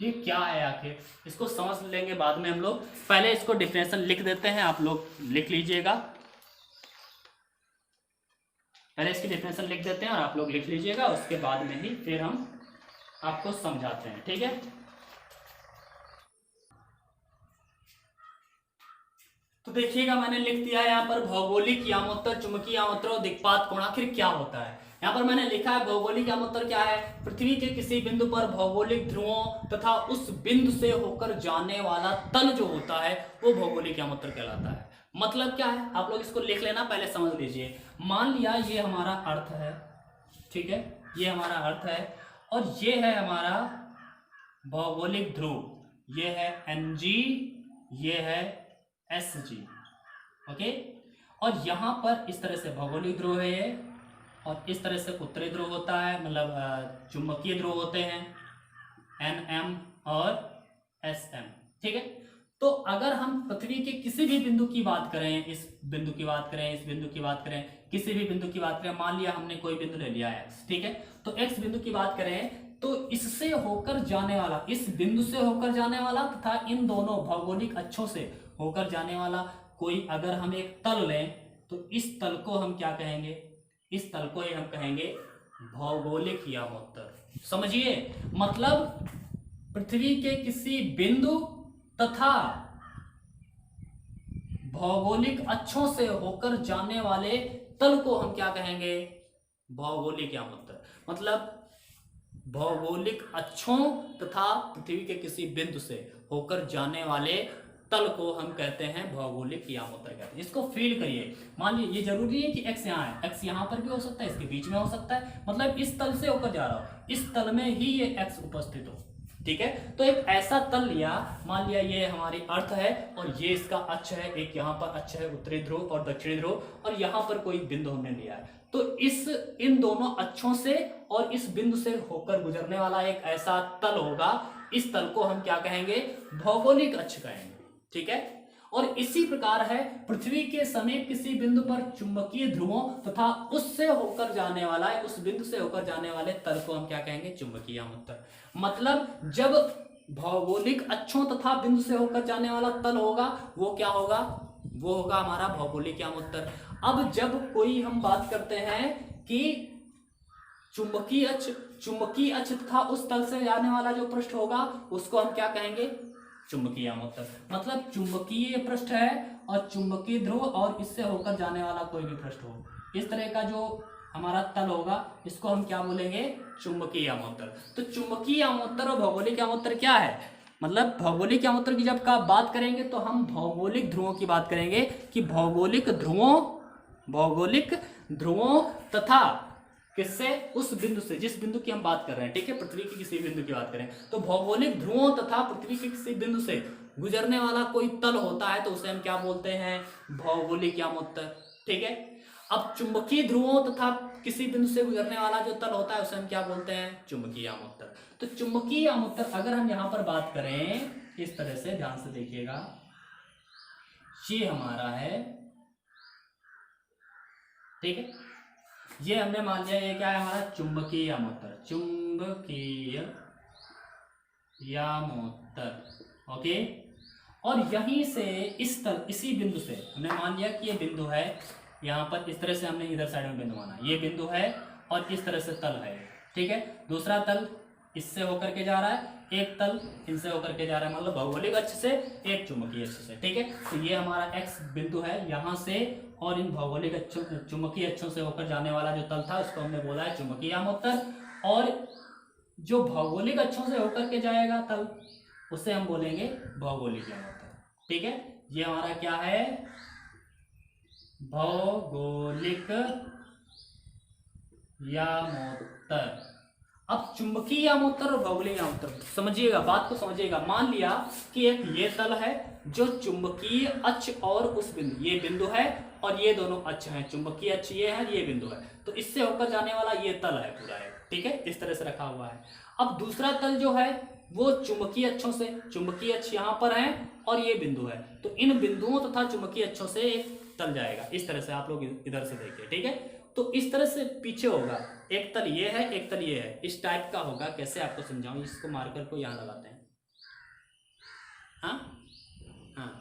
ये क्या है आखिर, इसको समझ लेंगे बाद में हम लोग। पहले इसको डिफिनेशन लिख देते हैं, आप लोग लिख लीजिएगा, पहले इसकी डिफिनेशन लिख देते हैं और आप लोग लिख लीजिएगा, उसके बाद में ही फिर हम आपको समझाते हैं। ठीक है, तो देखिएगा मैंने लिख दिया है यहाँ पर भौगोलिक यामोत्तर, चुंबकीय यामोत्तर और दिक्पात कोण, आखिर क्या होता है। यहाँ पर मैंने लिखा है भौगोलिक यामोत्तर क्या है, पृथ्वी के किसी बिंदु पर भौगोलिक ध्रुवों तथा उस बिंदु से होकर जाने वाला तल जो होता है वो भौगोलिक यामोत्तर कहलाता है। मतलब क्या है, आप लोग इसको लिख लेना, पहले समझ लीजिए। मान लिया ये हमारा अर्थ है, ठीक है, ये हमारा अर्थ है और ये है हमारा भौगोलिक ध्रुव, ये है Ng, ये है Sg, ओके। और यहाँ पर इस तरह से भौगोलिक ध्रुव है ये, और इस तरह से उत्तरी ध्रुव होता है, मतलब चुंबकीय ध्रुव होते हैं Nm और Sm, ठीक है। तो अगर हम पृथ्वी के किसी भी बिंदु की बात करें, इस बिंदु की बात करें, इस बिंदु की बात करें, किसी भी बिंदु की बात करें, मान लिया हमने कोई बिंदु ले लिया x, ठीक है, तो x बिंदु की बात करें तो इससे होकर जाने वाला, इस बिंदु से होकर जाने वाला तथा इन दोनों भौगोलिक अक्षों से होकर जाने वाला कोई अगर हम एक तल लें तो इस तल को हम क्या कहेंगे, इस तल को ही हम कहेंगे भौगोलिक यामोत्तर। समझिए, मतलब पृथ्वी के किसी बिंदु तथा भौगोलिक अक्षों से होकर जाने वाले तल को हम क्या कहेंगे, भौगोलिक यामोत्तर। मतलब भौगोलिक अक्षों तथा पृथ्वी के किसी बिंदु से होकर जाने वाले तल को हम कहते हैं भौगोलिक यामोत्तर कहते हैं। इसको फील करिए, मान लीजिए ये जरूरी है कि x यहाँ है, x यहाँ पर भी हो सकता है, इसके बीच में हो सकता है, मतलब इस तल से होकर जा रहा हो, इस तल में ही ये x उपस्थित हो, ठीक है। तो एक ऐसा तल लिया, मान लिया ये हमारी अर्थ है और ये इसका अक्ष है, एक यहाँ पर अक्ष है उत्तरी ध्रुव और दक्षिणी ध्रुव, और यहाँ पर कोई बिंदु हमने लिया है, तो इन दोनों अक्षों से और इस बिंदु से होकर गुजरने वाला एक ऐसा तल होगा, इस तल को हम क्या कहेंगे, भौगोलिक अक्ष कहेंगे, ठीक है। और इसी प्रकार है पृथ्वी के समीप किसी बिंदु पर चुंबकीय ध्रुवों तथा उससे होकर जाने वाला है, उस बिंदु से होकर जाने वाले तल को हम क्या कहेंगे, चुंबकीय यामोत्तर। मतलब जब भौगोलिक अक्षों तथा बिंदु से होकर जाने वाला तल होगा वो क्या होगा, वो होगा हमारा भौगोलिक यामोत्तर। अब जब कोई हम बात करते हैं कि चुंबकीय अक्ष तथा उस तल से जाने वाला जो पृष्ठ होगा उसको हम क्या कहेंगे, चुंबकीय यामोत्तर। मतलब चुंबकीय पृष्ठ है और चुंबकीय ध्रुव और इससे होकर जाने वाला कोई भी पृष्ठ हो, इस तरह का जो हमारा तल होगा इसको हम क्या बोलेंगे, चुंबकीय यामोत्तर। तो चुंबकीय यामोत्तर और भौगोलिक यामोत्तर क्या है, मतलब भौगोलिक यामोत्तर की जब का बात करेंगे तो हम भौगोलिक ध्रुवों की बात करेंगे कि भौगोलिक ध्रुवों तथा किससे, उस बिंदु से, जिस बिंदु की हम बात कर रहे हैं, ठीक है, पृथ्वी की किसी बिंदु की बात करें तो भौगोलिक ध्रुवों तथा पृथ्वी के किसी बिंदु से गुजरने वाला कोई तल होता है तो उसे हम क्या बोलते हैं, भौगोलिक यामोत्तर, ठीक है। अब चुंबकीय ध्रुवों तथा किसी बिंदु से गुजरने वाला जो तल होता है उसे हम क्या बोलते हैं, चुंबकीय यामोत्तर। तो चुंबकीय यामोत्तर अगर हम यहाँ पर बात करें इस तरह से, ध्यान से देखिएगा, ये हमारा है, ठीक है, ये हमने मान लिया ये क्या है हमारा, चुंबकीय यामोत्तर, चुंबकीय यामोत्तर, ओके। और यहीं से इस तल, इसी बिंदु से हमने मान लिया कि ये बिंदु है, यहाँ पर इस तरह से हमने इधर साइड में बिंदु माना, ये बिंदु है और इस तरह से तल है, ठीक है। दूसरा तल इससे होकर के जा रहा है, एक तल इनसे होकर के जा रहा है, मतलब भौगोलिक अक्ष से एक चुंबकीय अक्ष से, ठीक है। तो ये हमारा x बिंदु है यहाँ से, और इन भौगोलिक अक्षों, चुंबकीय अक्षों से होकर जाने वाला जो तल था उसको हमने बोला है चुंबकीय यामोत्तर। और जो भौगोलिक अक्षों से होकर के जाएगा तल उसे हम बोलेंगे भौगोलिक यामोत्तर, ठीक है। ये हमारा क्या है, भौगोलिक यामोत्तर। अब चुंबकीय यामोत्तर और भौगोलिक यामोत्तर समझिएगा, बात को समझिएगा। मान लिया कि एक ये तल है जो चुंबकीय अक्ष और उस बिंदु, ये बिंदु है और ये दोनों अक्ष हैं, चुंबकीय अक्ष ये है, ये बिंदु है, तो इससे होकर जाने वाला ये तल है पूरा है, ठीक है, इस तरह से रखा हुआ है। अब दूसरा तल जो है वो चुंबकीय अक्षों से, चुंबकीय अक्ष यहाँ पर है और ये बिंदु है, तो इन बिंदुओं तथा चुंबकीय अक्षों से एक तल जाएगा, इस तरह से आप लोग इधर से देखिए, ठीक है। तो इस तरह से पीछे होगा, एक तल ये है, एक तल ये है, इस टाइप का होगा। कैसे आपको समझाऊं, इसको मार्कर को यहाँ लगाते हैं, हाँ हाँ।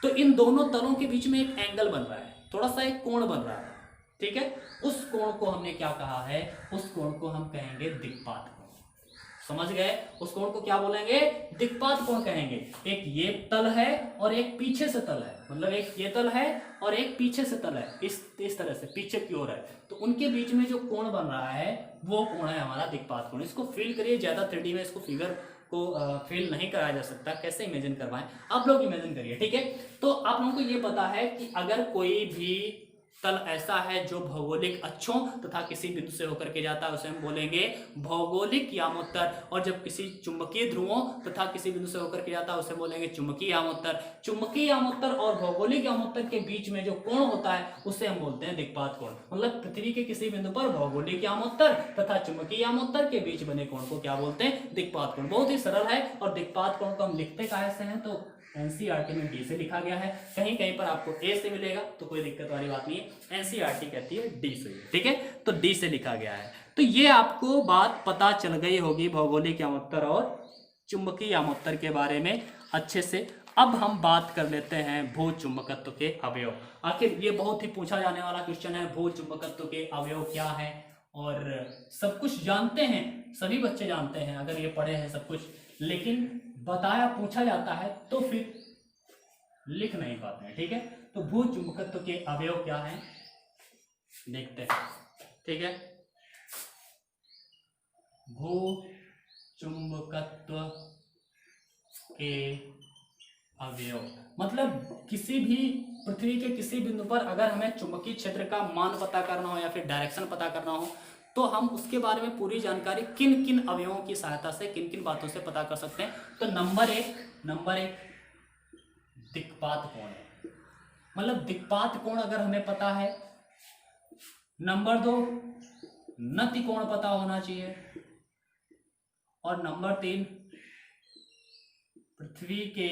तो इन दोनों तलों के बीच में एक एंगल बन रहा है, थोड़ा सा एक कोण बन रहा है, ठीक है। उस कोण को हमने क्या कहा है, उस कोण को हम कहेंगे दिक्पात कोण। समझ गए? उस कोण को क्या बोलेंगे? दिक्पात कोण कहेंगे। एक ये तल है और एक पीछे से तल है, मतलब एक ये तल है और एक पीछे से तल है, इस तरह से पीछे की ओर है, तो उनके बीच में जो कोण बन रहा है वो कोण है हमारा दिक्पात कोण। इसको फील करिए, ज्यादा 3D में इसको फिगर को फील नहीं कराया जा सकता, कैसे इमेजिन करवाएं आप लोग इमेजिन करिए, ठीक है। तो आप लोगों को ये पता है कि अगर कोई भी तल ऐसा है जो भौगोलिक अक्षों तथा किसी बिंदु से होकर के जाता है उसे हम बोलेंगे भौगोलिक यामोत्तर, और जब किसी चुंबकीय ध्रुवों तथा किसी बिंदु से होकर के जाता है उसे बोलेंगे चुंबकीय यामोत्तर। चुंबकीय यामोत्तर और भौगोलिक यामोत्तर के बीच में जो कोण होता है उसे हम बोलते हैं दिक्पात कोण। मतलब पृथ्वी के किसी बिंदु पर भौगोलिक यामोत्तर तथा चुंबकीय यामोत्तर के बीच बने कोण को क्या बोलते हैं? दिक्पात कोण। बहुत ही सरल है, और दिक्पात कोण को हम लिखते काहे से हैं? तो एनसीईआरटी में डी से लिखा गया है, कहीं कहीं पर आपको ए से मिलेगा तो कोई दिक्कत वाली बात नहीं है, एनसीईआरटी कहती है डी से, ठीक है, तो डी से लिखा गया है। तो ये आपको बात पता चल गई होगी भौगोलिक यामोत्तर और चुंबकीय यामोत्तर के बारे में अच्छे से। अब हम बात कर लेते हैं भू चुंबकत्व के अवयव। आखिर ये बहुत ही पूछा जाने वाला क्वेश्चन है, भू चुंबकत्व के अवयव क्या है, और सब कुछ जानते हैं, सभी बच्चे जानते हैं अगर ये पढ़े हैं सब कुछ, लेकिन बताया पूछा जाता है तो फिर लिख नहीं पाते हैं, ठीक है। तो भू चुंबकत्व के अवयव क्या हैं देखते हैं, ठीक है। भू चुंबकत्व के अवयव मतलब किसी भी पृथ्वी के किसी बिंदु पर अगर हमें चुंबकीय क्षेत्र का मान पता करना हो या फिर डायरेक्शन पता करना हो तो हम उसके बारे में पूरी जानकारी किन किन अवयवों की सहायता से, किन किन बातों से पता कर सकते हैं। तो नंबर एक दिक्पात कोण है, मतलब दिक्पात कोण अगर हमें पता है। नंबर 2 नति कोण पता होना चाहिए, और नंबर 3 पृथ्वी के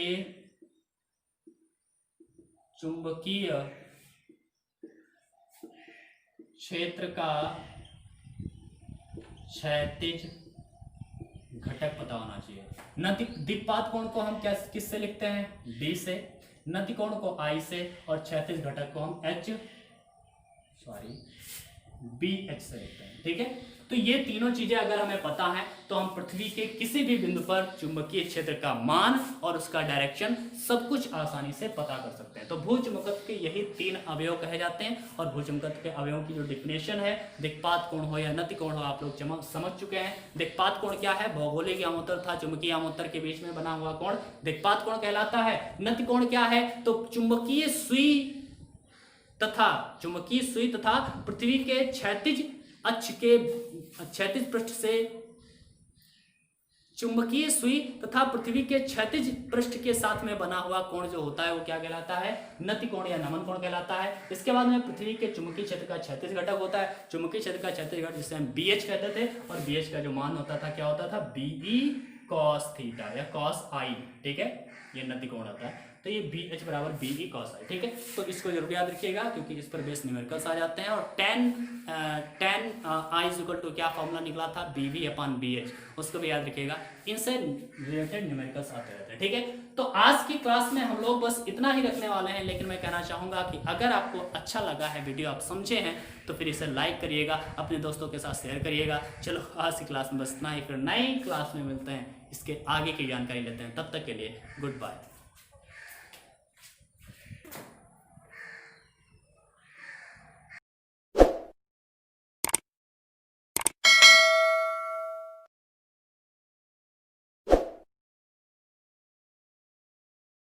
चुंबकीय क्षेत्र का क्षैतिज घटक पता होना चाहिए। दिक्पात कोण को हम किससे लिखते हैं? डी से, नति कोण को आई से, और क्षैतिज घटक को हम BH से लिखते हैं, ठीक है। तो ये तीनों चीजें अगर हमें पता है तो हम पृथ्वी के किसी भी बिंदु पर चुंबकीय क्षेत्र का मान और उसका डायरेक्शन सब कुछ आसानी से पता कर सकते हैं। तो भू चुंबकत्व के यही 3 अवयव कहे जाते हैं, और भू चुंबकत्व के अवयवों की जो डिफिनेशन है, दिक्पात कोण हो या नति कोण हो, आप लोग समझ चुके हैं। दिक्पात कोण क्या है? भौगोलिक यामोत्तर तथा चुंबकीय यामोत्तर के बीच में बना हुआ कोण दिक्पात कोण कहलाता है। नति कोण क्या है? तो चुंबकीय सुई तथा पृथ्वी के क्षैतिज अक्ष के क्षैतिज पृष्ठ से चुंबकीय सुई तथा पृथ्वी के क्षैतिज पृष्ठ के साथ में बना हुआ कोण जो होता है वो क्या कहलाता है? नति कोण या नमन कोण कहलाता है। इसके बाद में पृथ्वी के चुंबकीय क्षेत्र का क्षैतिज घटक होता है, चुंबकीय क्षेत्र का क्षैतिज घटक जिसे हम BH कहते थे, और BH का जो मान होता था क्या होता था? BE cos थीटा या cos I, ठीक है, ये नति कोण होता है। तो ये BH बराबर BE cos I, ठीक है। तो इसको जरूर याद रखिएगा क्योंकि इस पर बेस न्यूमेरिकल्स आ जाते हैं। और tan I is equal to क्या फॉर्मूला निकला था? BV/BH, उसको भी याद रखिएगा। इनसे रिलेटेड न्यूमेरिकल्स आते रहते हैं, ठीक है। तो आज की क्लास में हम लोग बस इतना ही रखने वाले हैं, लेकिन मैं कहना चाहूंगा कि अगर आपको अच्छा लगा है वीडियो, आप समझे हैं, तो फिर इसे लाइक करिएगा, अपने दोस्तों के साथ शेयर करिएगा। चलो आज की क्लास में बस इतना ही, फिर नई क्लास में मिलते हैं, इसके आगे की जानकारी लेते हैं। तब तक के लिए गुड बाय।